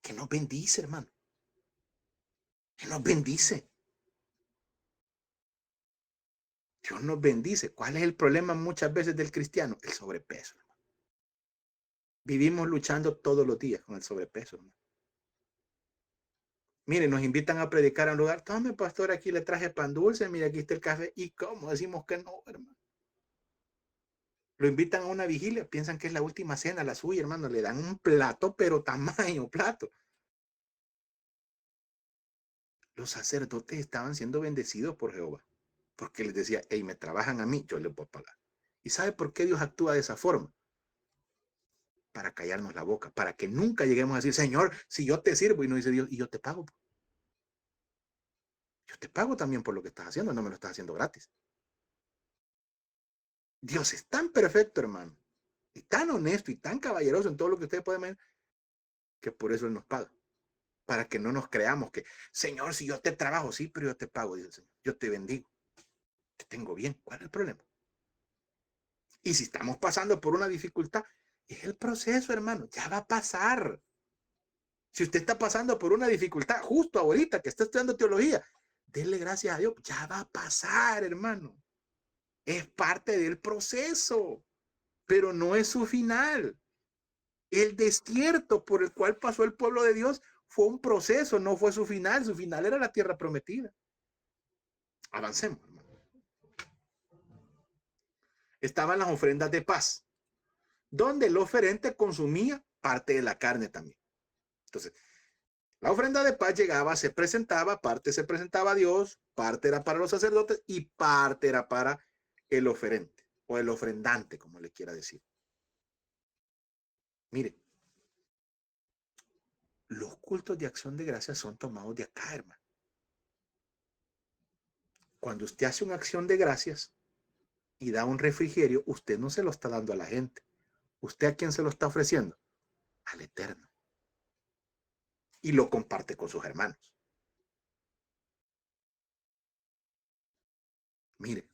que nos bendice, hermano. Que nos bendice. Dios nos bendice. ¿Cuál es el problema muchas veces del cristiano? El sobrepeso, hermano. Vivimos luchando todos los días con el sobrepeso, hermano. Mire, nos invitan a predicar a un lugar. Tome, pastor, aquí le traje pan dulce. Mire, aquí está el café. ¿Y cómo decimos que no, hermano? Lo invitan a una vigilia. Piensan que es la última cena, la suya, hermano. Le dan un plato, pero tamaño plato. Los sacerdotes estaban siendo bendecidos por Jehová. Porque les decía, hey, me trabajan a mí, yo les voy a pagar. ¿Y sabe por qué Dios actúa de esa forma? Para callarnos la boca, para que nunca lleguemos a decir, Señor, si yo te sirvo, y no dice Dios, y yo te pago. Yo te pago también por lo que estás haciendo, no me lo estás haciendo gratis. Dios es tan perfecto, hermano, y tan honesto y tan caballeroso en todo lo que ustedes pueden ver, que por eso Él nos paga. Para que no nos creamos que, Señor, si yo te trabajo, sí, pero yo te pago, dice el Señor. Yo te bendigo. Te tengo bien. ¿Cuál es el problema? Y si estamos pasando por una dificultad, es el proceso, hermano. Ya va a pasar. Si usted está pasando por una dificultad justo ahorita que está estudiando teología, denle gracias a Dios. Ya va a pasar, hermano. Es parte del proceso, pero no es su final. El desierto por el cual pasó el pueblo de Dios fue un proceso, no fue su final. Su final era la tierra prometida. Avancemos, hermano. Estaban las ofrendas de paz, donde el oferente consumía parte de la carne también. Entonces, la ofrenda de paz llegaba, se presentaba, parte se presentaba a Dios, parte era para los sacerdotes y parte era para el oferente o el ofrendante, como le quiera decir. Mire, los cultos de acción de gracias son tomados de acá, hermano. Cuando usted hace una acción de gracias y da un refrigerio, usted no se lo está dando a la gente. ¿Usted a quién se lo está ofreciendo? Al Eterno. Y lo comparte con sus hermanos. Mire,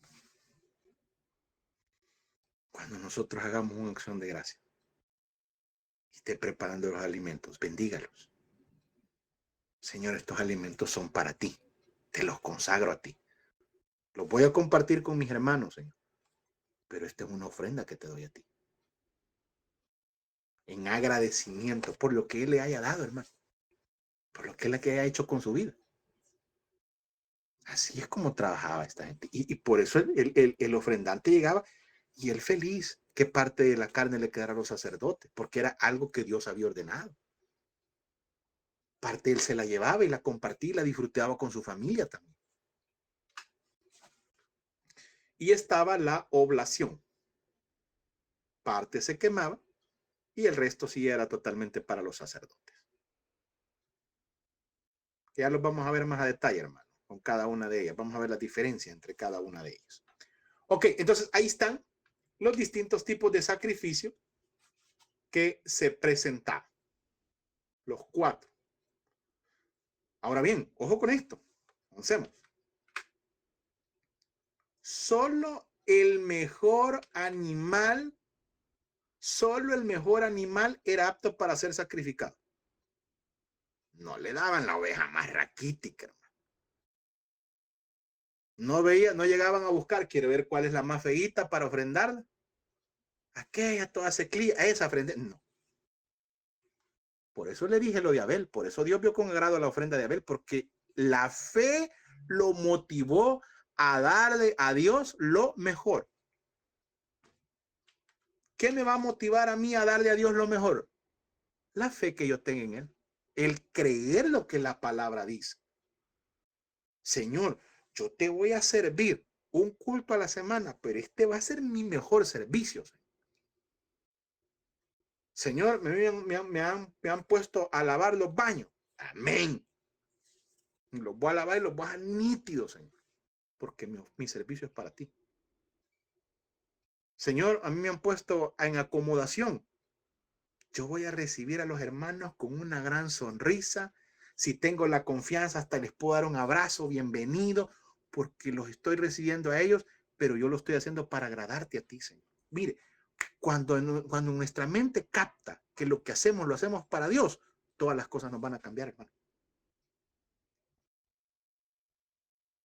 cuando nosotros hagamos una acción de gracias y esté preparando los alimentos, bendígalos. Señor, estos alimentos son para ti. Te los consagro a ti. Los voy a compartir con mis hermanos, Señor. Pero esta es una ofrenda que te doy a ti. En agradecimiento por lo que Él le haya dado, hermano. Por lo que Él haya hecho con su vida. Así es como trabajaba esta gente. Y por eso el ofrendante llegaba y él feliz que parte de la carne le quedara a los sacerdotes, porque era algo que Dios había ordenado. Parte él se la llevaba y la compartía y la disfrutaba con su familia también. Y estaba la oblación. Parte se quemaba y el resto sí era totalmente para los sacerdotes. Ya los vamos a ver más a detalle, hermano, con cada una de ellas. Vamos a ver la diferencia entre cada una de ellas. Ok, entonces ahí están los distintos tipos de sacrificio que se presentaban. Los 4. Ahora bien, ojo con esto. Avancemos. Solo el mejor animal era apto para ser sacrificado. No le daban la oveja más raquítica, hermano. No llegaban a buscar, quiere ver cuál es la más feíta para ofrendarla. Aquella toda seclilla, esa ofrenda. No. Por eso le dije lo de Abel, por eso Dios vio con agrado la ofrenda de Abel, porque la fe lo motivó a darle a Dios lo mejor. ¿Qué me va a motivar a mí a darle a Dios lo mejor? La fe que yo tenga en Él, el creer lo que la palabra dice. Señor, yo te voy a servir un culto a la semana, pero este va a ser mi mejor servicio. Señor, me han puesto a lavar los baños. Amén. Los voy a lavar y los voy a dejar nítidos, Señor, porque mi servicio es para ti. Señor, a mí me han puesto en acomodación. Yo voy a recibir a los hermanos con una gran sonrisa. Si tengo la confianza, hasta les puedo dar un abrazo, bienvenido, porque los estoy recibiendo a ellos, pero yo lo estoy haciendo para agradarte a ti, Señor. Mire, cuando nuestra mente capta que lo que hacemos lo hacemos para Dios, todas las cosas nos van a cambiar, hermano.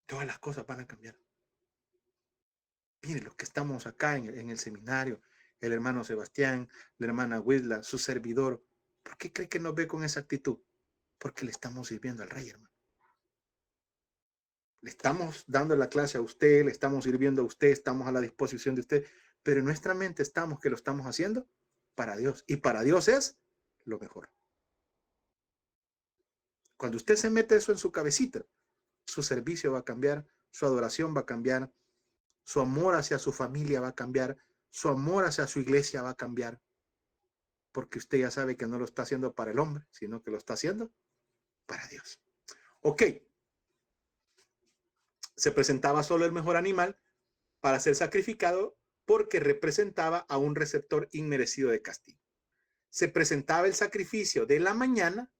Todas las cosas van a cambiar. Mire, los que estamos acá en el seminario, el hermano Sebastián, la hermana Wisla, su servidor, ¿por qué cree que nos ve con esa actitud? Porque le estamos sirviendo al Rey, hermano. Le estamos dando la clase a usted, le estamos sirviendo a usted, estamos a la disposición de usted, pero en nuestra mente estamos que lo estamos haciendo para Dios. Y para Dios es lo mejor. Cuando usted se mete eso en su cabecita, su servicio va a cambiar, su adoración va a cambiar, su amor hacia su familia va a cambiar, su amor hacia su iglesia va a cambiar, porque usted ya sabe que no lo está haciendo para el hombre, sino que lo está haciendo para Dios. Ok. Se presentaba solo el mejor animal para ser sacrificado porque representaba a un receptor inmerecido de castigo. Se presentaba el sacrificio de la mañana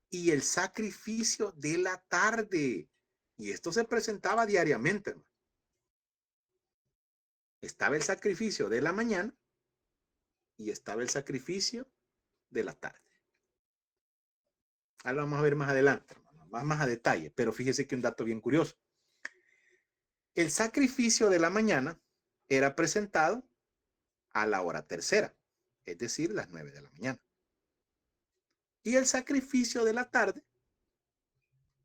y el sacrificio de la tarde. Y esto se presentaba diariamente, hermano. Estaba el sacrificio de la mañana y estaba el sacrificio de la tarde. Ahora lo vamos a ver más adelante, hermano, más a detalle, pero fíjese que un dato bien curioso. El sacrificio de la mañana era presentado a la hora tercera, es decir, las 9 de la mañana. Y el sacrificio de la tarde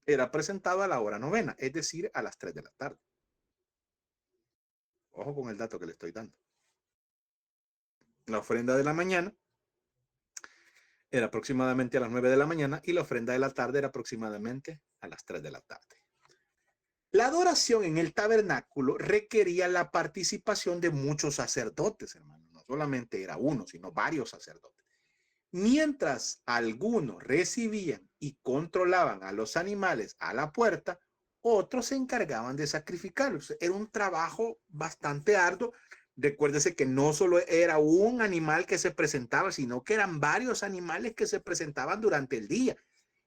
era presentado a la hora novena, es decir, a las 3 de la tarde. Ojo con el dato que le estoy dando. La ofrenda de la mañana era aproximadamente a las 9 de la mañana y la ofrenda de la tarde era aproximadamente a las 3 de la tarde. La adoración en el tabernáculo requería la participación de muchos sacerdotes, hermano. No solamente era uno, sino varios sacerdotes. Mientras algunos recibían y controlaban a los animales a la puerta, otros se encargaban de sacrificarlos. Era un trabajo bastante arduo. Recuérdese que no solo era un animal que se presentaba, sino que eran varios animales que se presentaban durante el día.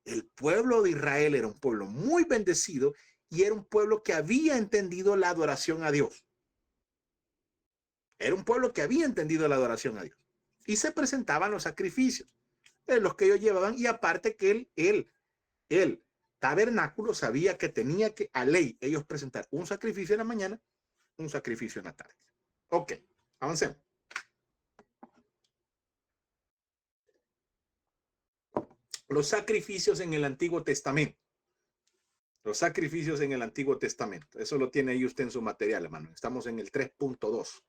El pueblo de Israel era un pueblo muy bendecido y era un pueblo que había entendido la adoración a Dios. Era un pueblo que había entendido la adoración a Dios. Y se presentaban los sacrificios, los que ellos llevaban, y aparte que el tabernáculo sabía que tenía que, a ley, ellos presentar un sacrificio en la mañana, un sacrificio en la tarde. Ok, avancemos. Los sacrificios en el Antiguo Testamento. Los sacrificios en el Antiguo Testamento. Eso lo tiene ahí usted en su material, hermano. Estamos en el 3.2.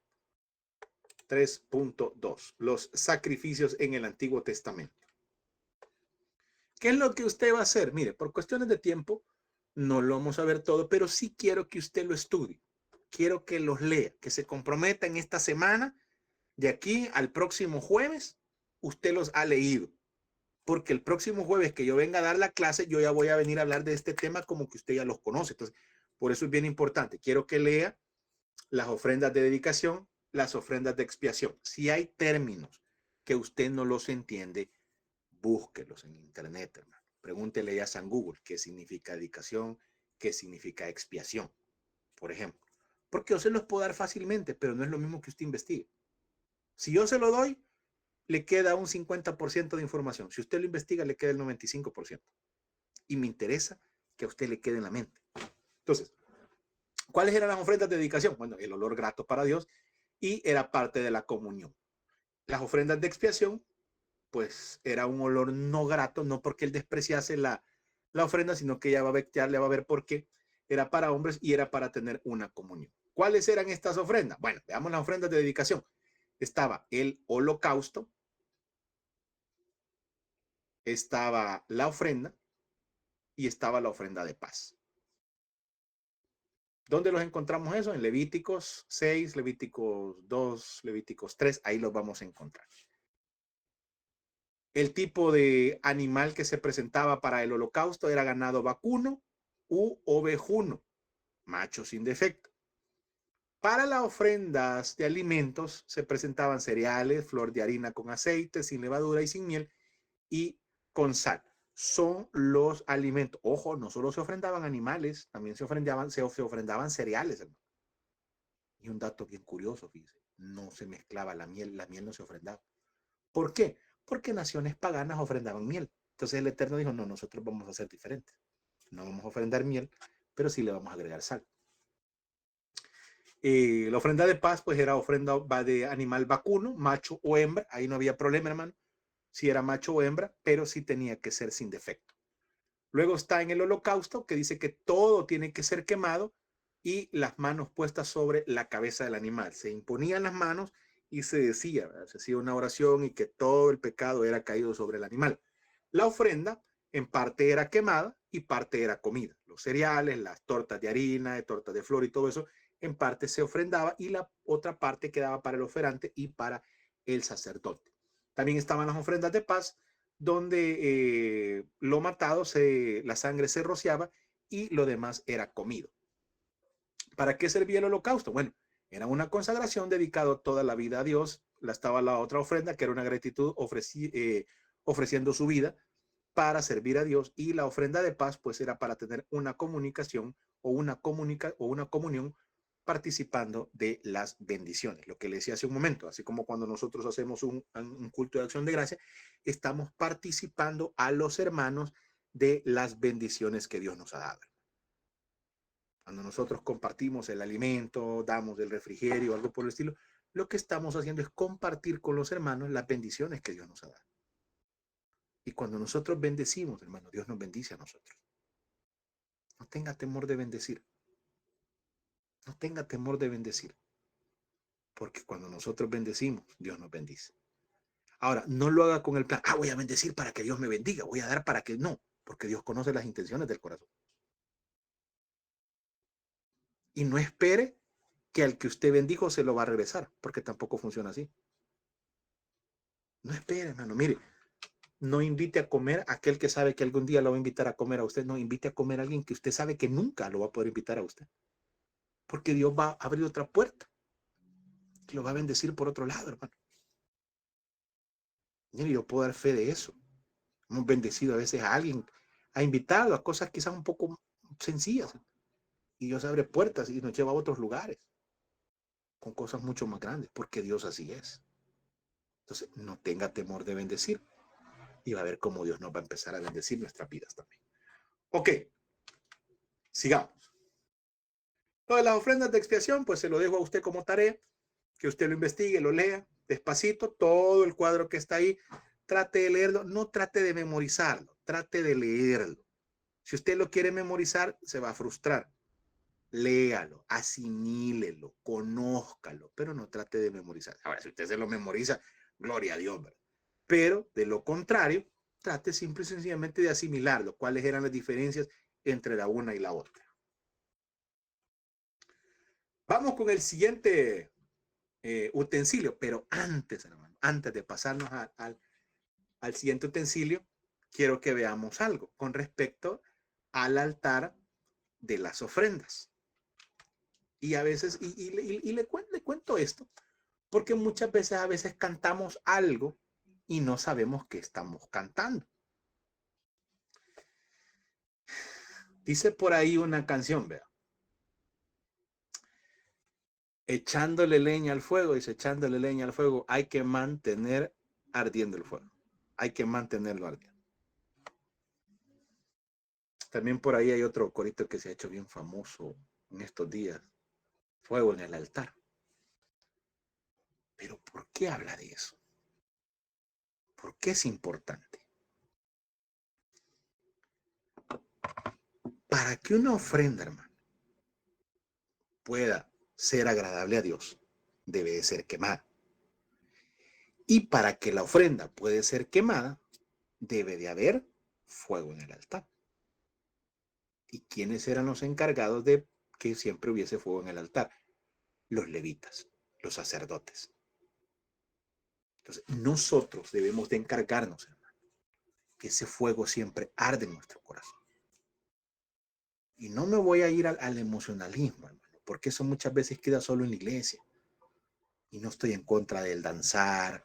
3.2. Los sacrificios en el Antiguo Testamento. ¿Qué es lo que usted va a hacer? Mire, por cuestiones de tiempo, no lo vamos a ver todo, pero sí quiero que usted lo estudie. Quiero que los lea, que se comprometa en esta semana, de aquí al próximo jueves, usted los ha leído. Porque el próximo jueves que yo venga a dar la clase, yo ya voy a venir a hablar de este tema como que usted ya los conoce. Entonces, por eso es bien importante. Quiero que lea las ofrendas de dedicación, las ofrendas de expiación. Si hay términos que usted no los entiende, búsquelos en internet, hermano. Pregúntele a San Google qué significa dedicación, qué significa expiación, por ejemplo. Porque yo se los puedo dar fácilmente, pero no es lo mismo que usted investigue. Si yo se lo doy, le queda un 50% de información. Si usted lo investiga, le queda el 95%. Y me interesa que a usted le quede en la mente. Entonces, ¿cuáles eran las ofrendas de dedicación? Bueno, el olor grato para Dios y era parte de la comunión. Las ofrendas de expiación, pues era un olor no grato, no porque él despreciase la ofrenda, sino que ella le va a ver por qué era para hombres y era para tener una comunión. ¿Cuáles eran estas ofrendas? Bueno, veamos las ofrendas de dedicación. Estaba el holocausto, estaba la ofrenda y estaba la ofrenda de paz. ¿Dónde los encontramos eso? En Levíticos 6, Levíticos 2, Levíticos 3, ahí los vamos a encontrar. El tipo de animal que se presentaba para el holocausto era ganado vacuno u ovejuno, macho sin defecto. Para las ofrendas de alimentos se presentaban cereales, flor de harina con aceite, sin levadura y sin miel y con sal. Son los alimentos. Ojo, no solo se ofrendaban animales, también se ofrendaban cereales, hermano. Y un dato bien curioso, fíjese, no se mezclaba la miel no se ofrendaba. ¿Por qué? Porque naciones paganas ofrendaban miel. Entonces el Eterno dijo, no, nosotros vamos a ser diferentes. No vamos a ofrendar miel, pero sí le vamos a agregar sal. La ofrenda de paz, pues era ofrenda de animal vacuno, macho o hembra. Ahí no había problema, hermano, si era macho o hembra, pero sí tenía que ser sin defecto. Luego está en el holocausto, que dice que todo tiene que ser quemado y las manos puestas sobre la cabeza del animal. Se imponían las manos y se decía, ¿verdad? Se hacía una oración y que todo el pecado era caído sobre el animal. La ofrenda en parte era quemada y parte era comida. Los cereales, las tortas de harina, tortas de flor y todo eso, en parte se ofrendaba y la otra parte quedaba para el oferante y para el sacerdote. También estaban las ofrendas de paz, donde lo matado, la sangre se rociaba y lo demás era comido. ¿Para qué servía el holocausto? Bueno, era una consagración dedicada toda la vida a Dios. Estaba la otra ofrenda, que era una gratitud ofreciendo su vida para servir a Dios. Y la ofrenda de paz, pues era para tener una comunicación o una comunión participando de las bendiciones. Lo que le decía hace un momento, así como cuando nosotros hacemos un culto de acción de gracia, estamos participando a los hermanos de las bendiciones que Dios nos ha dado. Cuando nosotros compartimos el alimento, damos el refrigerio, algo por el estilo, lo que estamos haciendo es compartir con los hermanos las bendiciones que Dios nos ha dado. Y cuando nosotros bendecimos, hermano, Dios nos bendice a nosotros. No tenga temor de bendecir. No tenga temor de bendecir. Porque cuando nosotros bendecimos, Dios nos bendice. Ahora, no lo haga con el plan, voy a bendecir para que Dios me bendiga, voy a dar para que no, porque Dios conoce las intenciones del corazón. Y no espere que al que usted bendijo se lo va a regresar, porque tampoco funciona así. No espere, hermano. Mire, no invite a comer a aquel que sabe que algún día lo va a invitar a comer a usted. No, invite a comer a alguien que usted sabe que nunca lo va a poder invitar a usted. Porque Dios va a abrir otra puerta. Lo va a bendecir por otro lado, hermano. Mire, yo puedo dar fe de eso. Hemos bendecido a veces a alguien, ha invitado a cosas quizás un poco sencillas. Y Dios abre puertas y nos lleva a otros lugares con cosas mucho más grandes, porque Dios así es. Entonces, no tenga temor de bendecir y va a ver cómo Dios nos va a empezar a bendecir nuestras vidas también. Ok, sigamos. Lo de las ofrendas de expiación, pues se lo dejo a usted como tarea, que usted lo investigue, lo lea despacito, todo el cuadro que está ahí, trate de leerlo, no trate de memorizarlo, trate de leerlo. Si usted lo quiere memorizar, se va a frustrar. Léalo, asimílelo, conózcalo, pero no trate de memorizar. Ahora, si usted se lo memoriza, gloria a Dios, ¿verdad? Pero de lo contrario, trate simple y sencillamente de asimilarlo. ¿Cuáles eran las diferencias entre la una y la otra? Vamos con el siguiente utensilio, pero antes, hermano, antes de pasarnos al siguiente utensilio, quiero que veamos algo con respecto al altar de las ofrendas. Y a veces, le cuento esto, porque muchas veces a veces cantamos algo y no sabemos qué estamos cantando. Dice por ahí una canción, vea. Echándole leña al fuego, dice, echándole leña al fuego, hay que mantener ardiendo el fuego. Hay que mantenerlo ardiendo. También por ahí hay otro corito que se ha hecho bien famoso en estos días. Fuego en el altar. Pero ¿por qué habla de eso? ¿Por qué es importante? Para que una ofrenda, hermano, pueda ser agradable a Dios, debe de ser quemada. Y para que la ofrenda pueda ser quemada, debe de haber fuego en el altar. ¿Y quiénes eran los encargados de que siempre hubiese fuego en el altar? Los levitas, los sacerdotes. Entonces, nosotros debemos de encargarnos, hermano, que ese fuego siempre arde en nuestro corazón. Y no me voy a ir al emocionalismo, hermano, porque eso muchas veces queda solo en la iglesia. Y no estoy en contra del danzar,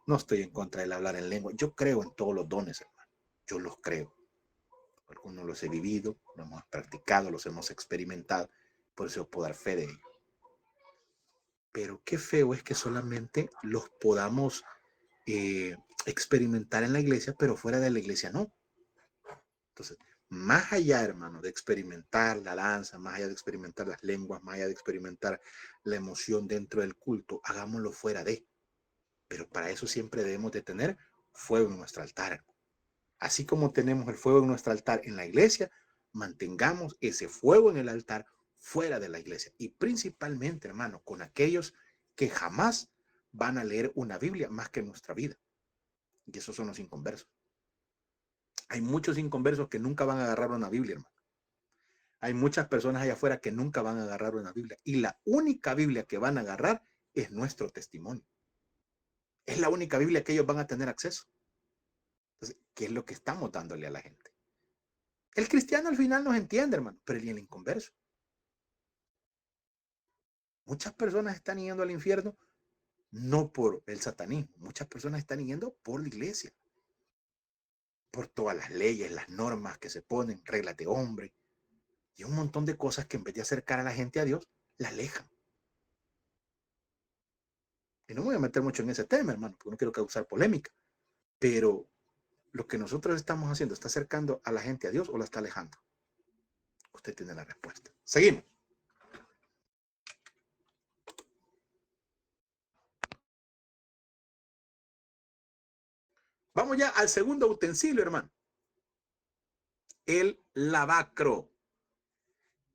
no estoy en contra del hablar en lengua. Yo creo en todos los dones, hermano. Yo los creo. Algunos los he vivido, los hemos practicado, los hemos experimentado. Por eso puedo dar fe de ello. Pero qué feo es que solamente los podamos experimentar en la iglesia, pero fuera de la iglesia no. Entonces, más allá, hermano, de experimentar la danza, más allá de experimentar las lenguas, más allá de experimentar la emoción dentro del culto, hagámoslo fuera de. Pero para eso siempre debemos de tener fuego en nuestro altar. Así como tenemos el fuego en nuestro altar en la iglesia, mantengamos ese fuego en el altar fuera de la iglesia. Y principalmente, hermano, con aquellos que jamás van a leer una Biblia más que en nuestra vida. Y esos son los inconversos. Hay muchos inconversos que nunca van a agarrar una Biblia, hermano. Hay muchas personas allá afuera que nunca van a agarrar una Biblia. Y la única Biblia que van a agarrar es nuestro testimonio. Es la única Biblia que ellos van a tener acceso. Entonces, ¿qué es lo que estamos dándole a la gente? El cristiano al final nos entiende, hermano, pero el inconverso. Muchas personas están yendo al infierno no por el satanismo. Muchas personas están yendo por la iglesia. Por todas las leyes, las normas que se ponen, reglas de hombre. Y un montón de cosas que en vez de acercar a la gente a Dios, la alejan. Y no me voy a meter mucho en ese tema, hermano, porque no quiero causar polémica. Pero lo que nosotros estamos haciendo, ¿está acercando a la gente a Dios o la está alejando? Usted tiene la respuesta. Seguimos. Vamos ya al segundo utensilio, hermano. El lavacro.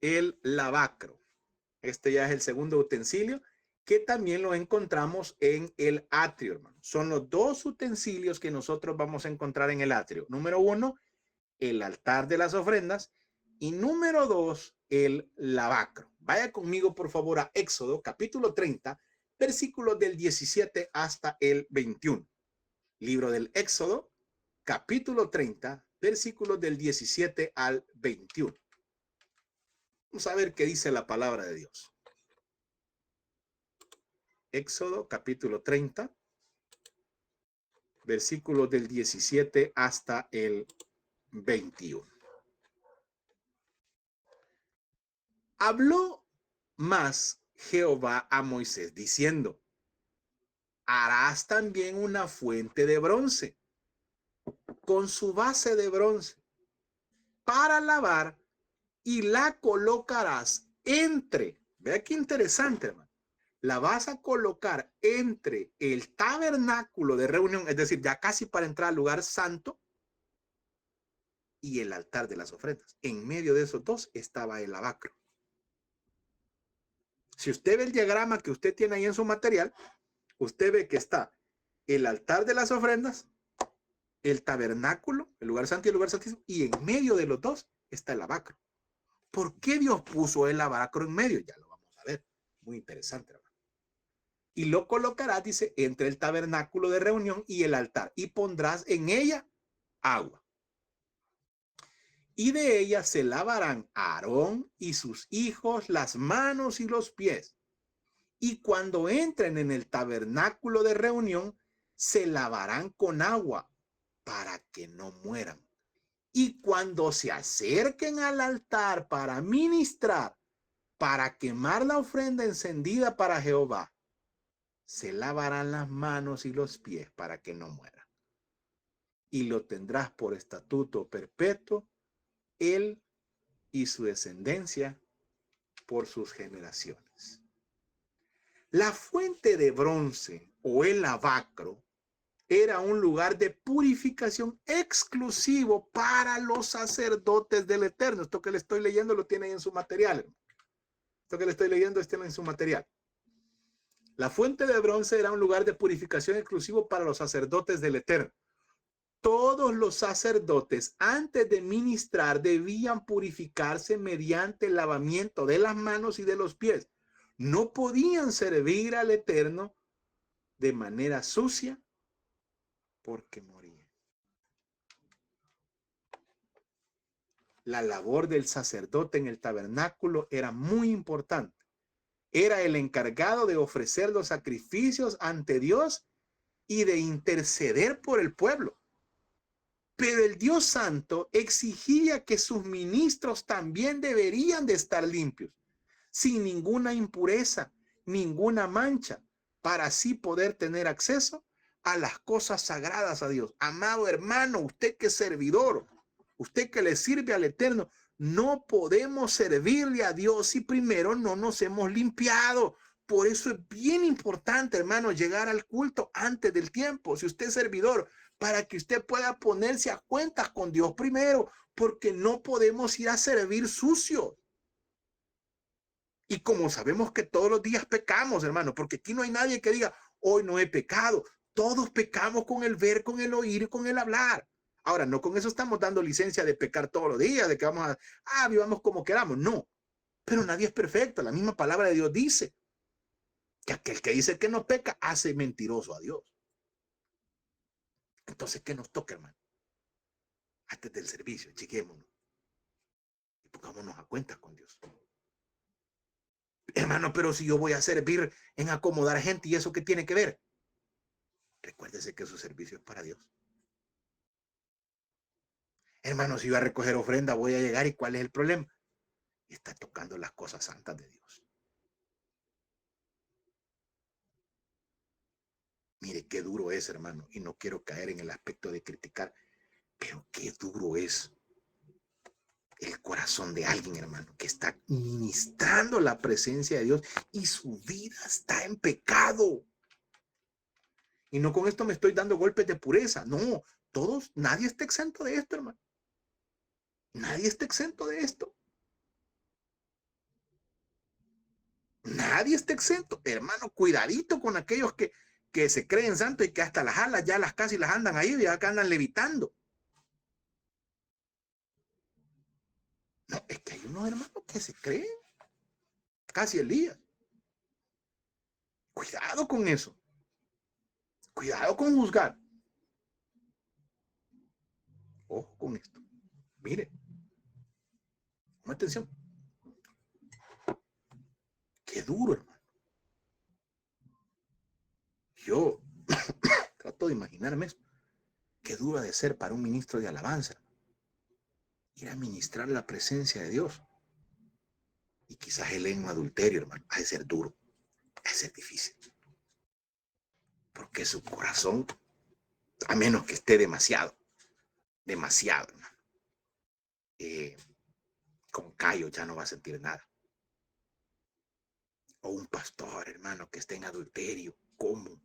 El lavacro. Este ya es el segundo utensilio que también lo encontramos en el atrio, hermano. Son los dos utensilios que nosotros vamos a encontrar en el atrio. Número 1, el altar de las ofrendas. Y número 2, el lavacro. Vaya conmigo, por favor, a Éxodo, capítulo 30, versículos del 17 hasta el 21. Libro del Éxodo, capítulo 30, versículos del 17 al 21. Vamos a ver qué dice la palabra de Dios. Éxodo, capítulo 30, versículos del 17 hasta el 21. Habló más Jehová a Moisés diciendo: harás también una fuente de bronce con su base de bronce para lavar y la colocarás entre, vea qué interesante, hermano, la vas a colocar entre el tabernáculo de reunión, es decir, ya casi para entrar al lugar santo, y el altar de las ofrendas. En medio de esos dos estaba el lavacro. Si usted ve el diagrama que usted tiene ahí en su material, usted ve que está el altar de las ofrendas, el tabernáculo, el lugar santo y el lugar santísimo, y en medio de los dos está el lavacro. ¿Por qué Dios puso el lavacro en medio? Ya lo vamos a ver. Muy interesante, hermano. Y lo colocarás, dice, entre el tabernáculo de reunión y el altar, y pondrás en ella agua. Y de ella se lavarán Aarón y sus hijos las manos y los pies. Y cuando entren en el tabernáculo de reunión, se lavarán con agua para que no mueran. Y cuando se acerquen al altar para ministrar, para quemar la ofrenda encendida para Jehová, se lavarán las manos y los pies para que no mueran. Y lo tendrás por estatuto perpetuo, él y su descendencia por sus generaciones. La fuente de bronce o el lavacro era un lugar de purificación exclusivo para los sacerdotes del Eterno. Esto que le estoy leyendo lo tiene ahí en su material. Esto que le estoy leyendo está en su material. La fuente de bronce era un lugar de purificación exclusivo para los sacerdotes del Eterno. Todos los sacerdotes antes de ministrar debían purificarse mediante el lavamiento de las manos y de los pies. No podían servir al Eterno de manera sucia porque morían. La labor del sacerdote en el tabernáculo era muy importante. Era el encargado de ofrecer los sacrificios ante Dios y de interceder por el pueblo. Pero el Dios Santo exigía que sus ministros también deberían de estar limpios, sin ninguna impureza, ninguna mancha, para así poder tener acceso a las cosas sagradas a Dios. Amado hermano, usted que es servidor, usted que le sirve al Eterno, no podemos servirle a Dios si primero no nos hemos limpiado. Por eso es bien importante, hermano, llegar al culto antes del tiempo. Si usted es servidor, para que usted pueda ponerse a cuentas con Dios primero, porque no podemos ir a servir sucios. Y como sabemos que todos los días pecamos, hermano, porque aquí no hay nadie que diga, hoy no he pecado. Todos pecamos con el ver, con el oír y con el hablar. Ahora, no con eso estamos dando licencia de pecar todos los días, de que vamos a, vivamos como queramos. No, pero nadie es perfecto. La misma palabra de Dios dice que aquel que dice que no peca hace mentiroso a Dios. Entonces, ¿qué nos toca, hermano? Antes del servicio, chequémonos y pongámonos a cuentas con Dios. Hermano, pero si yo voy a servir en acomodar gente, ¿y eso qué tiene que ver? Recuérdese que su servicio es para Dios. Hermano, si yo a recoger ofrenda voy a llegar, ¿y cuál es el problema? Está tocando las cosas santas de Dios. Mire qué duro es, hermano, y no quiero caer en el aspecto de criticar, pero qué duro es el corazón de alguien, hermano, que está ministrando la presencia de Dios y su vida está en pecado. Y no con esto me estoy dando golpes de pureza. No, todos, nadie está exento de esto, hermano. Nadie está exento de esto. Nadie está exento. Hermano, cuidadito con aquellos que se creen santos y que hasta las alas ya las casi las andan ahí, ya que andan levitando. No, es que hay unos hermanos que se creen casi Elías. Cuidado con eso. Cuidado con juzgar. Ojo con esto. Mire. Ponme atención. Qué duro, hermano. Yo trato de imaginarme esto. Qué duro ha de ser para un ministro de alabanza ir a ministrar la presencia de Dios. Y quizás él en un adulterio, hermano. Ha de ser duro. Ha de ser difícil. Porque su corazón, a menos que esté demasiado, hermano. Con callo ya no va a sentir nada. O un pastor, hermano, que esté en adulterio. ¿Cómo?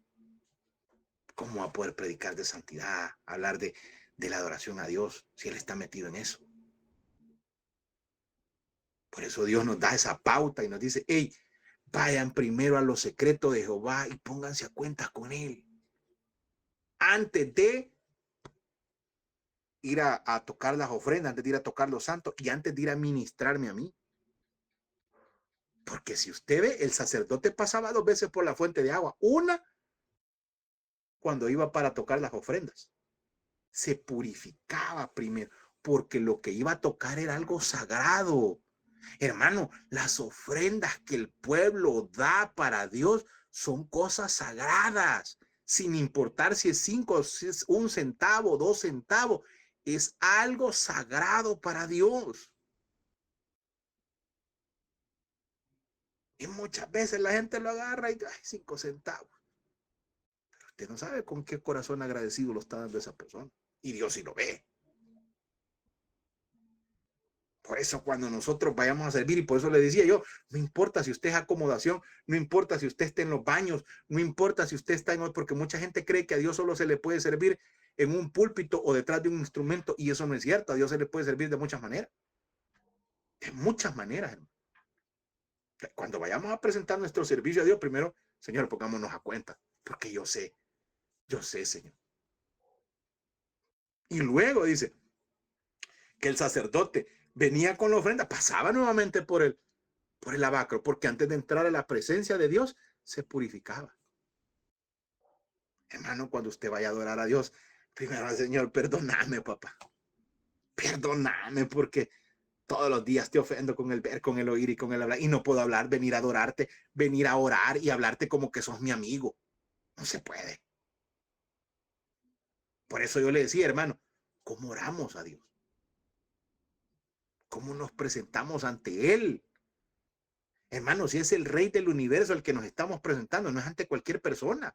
¿Cómo va a poder predicar de santidad, hablar de la adoración a Dios si él está metido en eso? Por eso Dios nos da esa pauta y nos dice, hey, vayan primero a lo secreto de Jehová y pónganse a cuentas con él. Antes de ir a tocar las ofrendas, antes de ir a tocar los santos y antes de ir a ministrarme a mí. Porque si usted ve, el sacerdote pasaba 2 veces por la fuente de agua. Una, cuando iba para tocar las ofrendas. Se purificaba primero, porque lo que iba a tocar era algo sagrado. Hermano, las ofrendas que el pueblo da para Dios son cosas sagradas, sin importar si es 5, si es 1 centavo, 2 centavos, es algo sagrado para Dios. Y muchas veces la gente lo agarra y ay, 5 centavos. Pero usted no sabe con qué corazón agradecido lo está dando esa persona. Y Dios sí lo ve. Por eso cuando nosotros vayamos a servir, y por eso le decía yo, no importa si usted es acomodación, no importa si usted está en los baños, no importa si usted está en, porque mucha gente cree que a Dios solo se le puede servir en un púlpito o detrás de un instrumento, y eso no es cierto. A Dios se le puede servir de muchas maneras. De muchas maneras, hermano. Cuando vayamos a presentar nuestro servicio a Dios, primero, Señor, pongámonos a cuenta, porque yo sé, Señor. Y luego dice que el sacerdote venía con la ofrenda, pasaba nuevamente por el lavacro, porque antes de entrar a la presencia de Dios, se purificaba. Hermano, cuando usted vaya a adorar a Dios, primero, Señor, perdóname, papá. Perdóname, porque todos los días te ofendo con el ver, con el oír y con el hablar, y no puedo hablar, venir a adorarte, venir a orar y hablarte como que sos mi amigo. No se puede. Por eso yo le decía, hermano, ¿cómo oramos a Dios? ¿Cómo nos presentamos ante Él? Hermano, si es el Rey del universo el que nos estamos presentando, no es ante cualquier persona.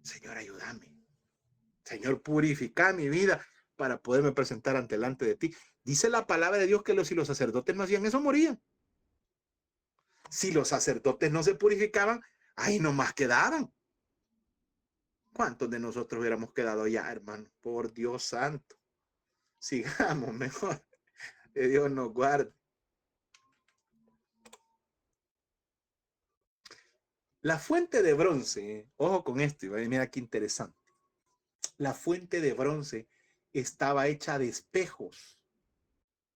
Señor, ayúdame. Señor, purifica mi vida para poderme presentar delante de ti. Dice la palabra de Dios que si los sacerdotes no hacían eso, morían. Si los sacerdotes no se purificaban, ahí nomás quedaban. ¿Cuántos de nosotros hubiéramos quedado ya, hermano? Por Dios santo. Sigamos mejor. Que Dios nos guarde. La fuente de bronce, ojo con esto, y mira qué interesante. La fuente de bronce estaba hecha de espejos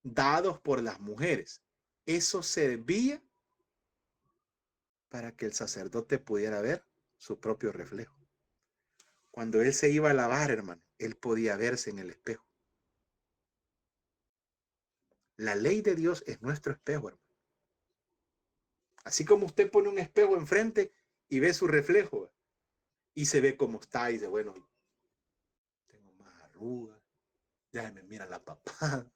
dados por las mujeres. Eso servía para que el sacerdote pudiera ver su propio reflejo. Cuando él se iba a lavar, hermano, él podía verse en el espejo. La ley de Dios es nuestro espejo, hermano. Así como usted pone un espejo enfrente y ve su reflejo y se ve cómo está y dice, bueno, tengo más arrugas, ya me mira la papada,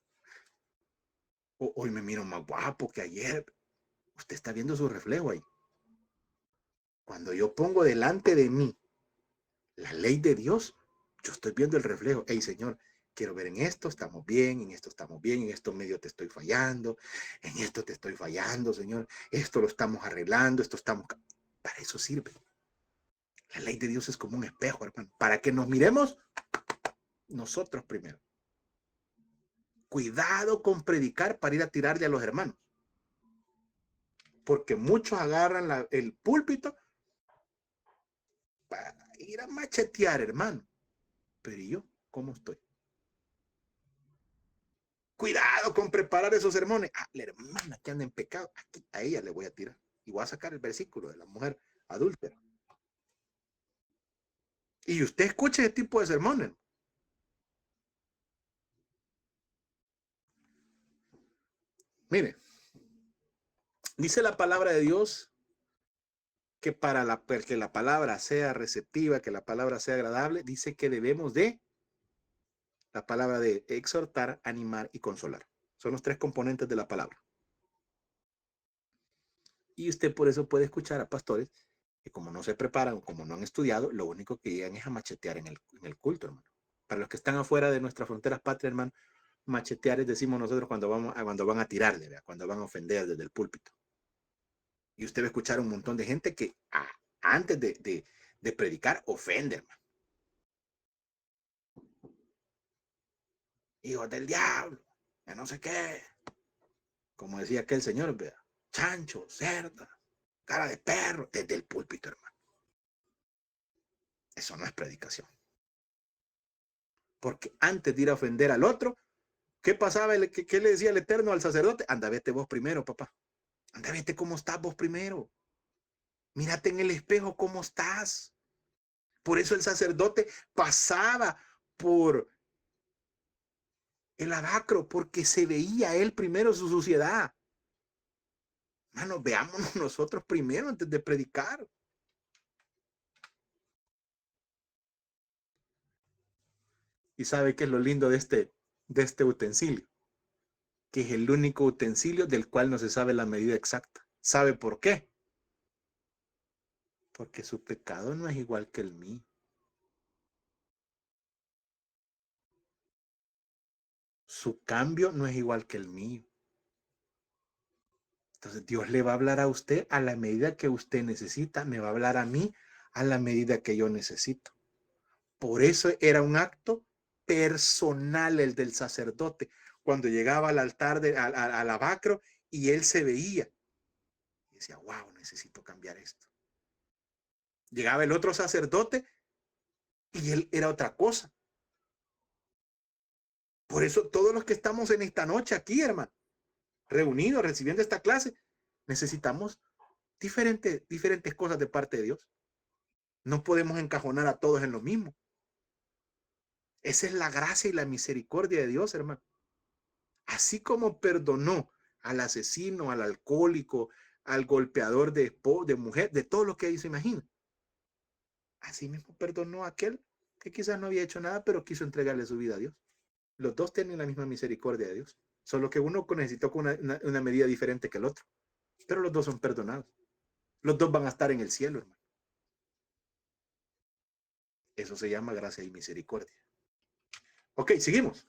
o hoy me miro más guapo que ayer. Usted está viendo su reflejo ahí. Cuando yo pongo delante de mí la ley de Dios, yo estoy viendo el reflejo. Hey, Señor, quiero ver en esto estamos bien, en esto estamos bien, en esto medio te estoy fallando, en esto te estoy fallando, Señor, esto lo estamos arreglando, esto estamos... Para eso sirve. La ley de Dios es como un espejo, hermano, para que nos miremos nosotros primero. Cuidado con predicar para ir a tirarle a los hermanos, porque muchos agarran el púlpito para ir a machetear, hermano. Pero ¿y yo cómo estoy? Cuidado con preparar esos sermones. La hermana que anda en pecado, aquí, a ella le voy a tirar. Y voy a sacar el versículo de la mujer adúltera. Y usted escuche ese tipo de sermones. Mire, dice la palabra de Dios que para que la palabra sea receptiva, que la palabra sea agradable, dice que debemos de la palabra de exhortar, animar y consolar. Son los tres componentes de la palabra. Y usted por eso puede escuchar a pastores que como no se preparan, como no han estudiado, lo único que llegan es a machetear en el culto, hermano. Para los que están afuera de nuestras fronteras patrias, hermano, machetear es, decimos nosotros, cuando van a tirarle, ¿verdad? Cuando van a ofender desde el púlpito. Y usted va a escuchar un montón de gente que antes de predicar ofende, hermano. Hijos del diablo, ya no sé qué. Como decía aquel señor, ¿verdad? Chancho, cerda, cara de perro, desde el púlpito, hermano. Eso no es predicación. Porque antes de ir a ofender al otro, ¿qué pasaba? ¿Qué le decía el Eterno al sacerdote? Anda, vete vos primero, papá. Anda, vete cómo estás vos primero. Mírate en el espejo cómo estás. Por eso el sacerdote pasaba por el lavacro, porque se veía él primero su suciedad. Hermano, veámonos nosotros primero antes de predicar. ¿Y sabe qué es lo lindo de este utensilio? Que es el único utensilio del cual no se sabe la medida exacta. ¿Sabe por qué? Porque su pecado no es igual que el mío. Su cambio no es igual que el mío. Entonces Dios le va a hablar a usted a la medida que usted necesita, me va a hablar a mí a la medida que yo necesito. Por eso era un acto personal el del sacerdote, cuando llegaba al altar, al lavacro, y él se veía. Y decía, wow, necesito cambiar esto. Llegaba el otro sacerdote y él era otra cosa. Por eso todos los que estamos en esta noche aquí, hermano, reunidos, recibiendo esta clase, necesitamos diferentes cosas de parte de Dios. No podemos encajonar a todos en lo mismo. Esa es la gracia y la misericordia de Dios, hermano. Así como perdonó al asesino, al alcohólico, al golpeador de mujer, de todo lo que ahí se imagina. Así mismo perdonó a aquel que quizás no había hecho nada, pero quiso entregarle su vida a Dios. Los dos tienen la misma misericordia de Dios. Solo que uno necesitó una medida diferente que el otro. Pero los dos son perdonados. Los dos van a estar en el cielo, hermano. Eso se llama gracia y misericordia. Ok, seguimos.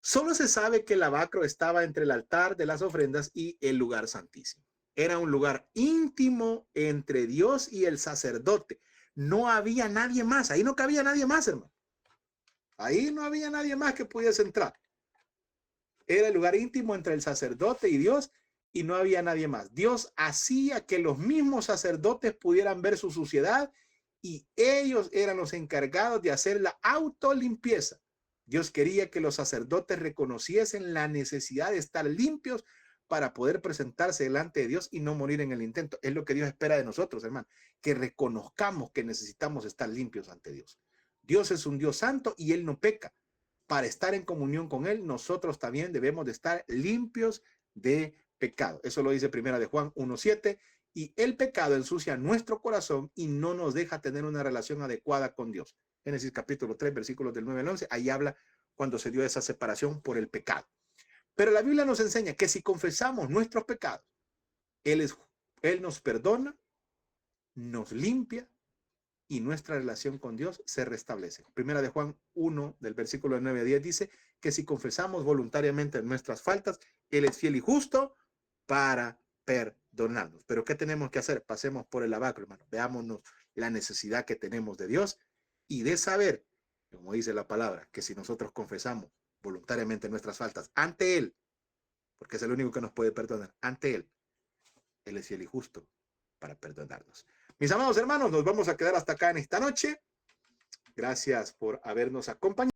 Solo se sabe que el lavacro estaba entre el altar de las ofrendas y el lugar santísimo. Era un lugar íntimo entre Dios y el sacerdote. No había nadie más. Ahí no cabía nadie más, hermano. Ahí no había nadie más que pudiese entrar. Era el lugar íntimo entre el sacerdote y Dios y no había nadie más. Dios hacía que los mismos sacerdotes pudieran ver su suciedad y ellos eran los encargados de hacer la autolimpieza. Dios quería que los sacerdotes reconociesen la necesidad de estar limpios para poder presentarse delante de Dios y no morir en el intento. Es lo que Dios espera de nosotros, hermano, que reconozcamos que necesitamos estar limpios ante Dios. Dios es un Dios santo y Él no peca. Para estar en comunión con Él, nosotros también debemos de estar limpios de pecado. Eso lo dice Primera de Juan 1:7. Y el pecado ensucia nuestro corazón y no nos deja tener una relación adecuada con Dios. Génesis capítulo 3, versículos del 9 al 11. Ahí habla cuando se dio esa separación por el pecado. Pero la Biblia nos enseña que si confesamos nuestros pecados, Él nos perdona, nos limpia y nuestra relación con Dios se restablece. Primera de Juan 1, del versículo 9 a 10, dice que si confesamos voluntariamente nuestras faltas, Él es fiel y justo para perdonarnos. Pero ¿qué tenemos que hacer? Pasemos por el lavacro, hermano. Veámonos la necesidad que tenemos de Dios y de saber, como dice la palabra, que si nosotros confesamos voluntariamente nuestras faltas ante Él, porque es el único que nos puede perdonar, ante Él es fiel y justo para perdonarnos. Mis amados hermanos, nos vamos a quedar hasta acá en esta noche. Gracias por habernos acompañado.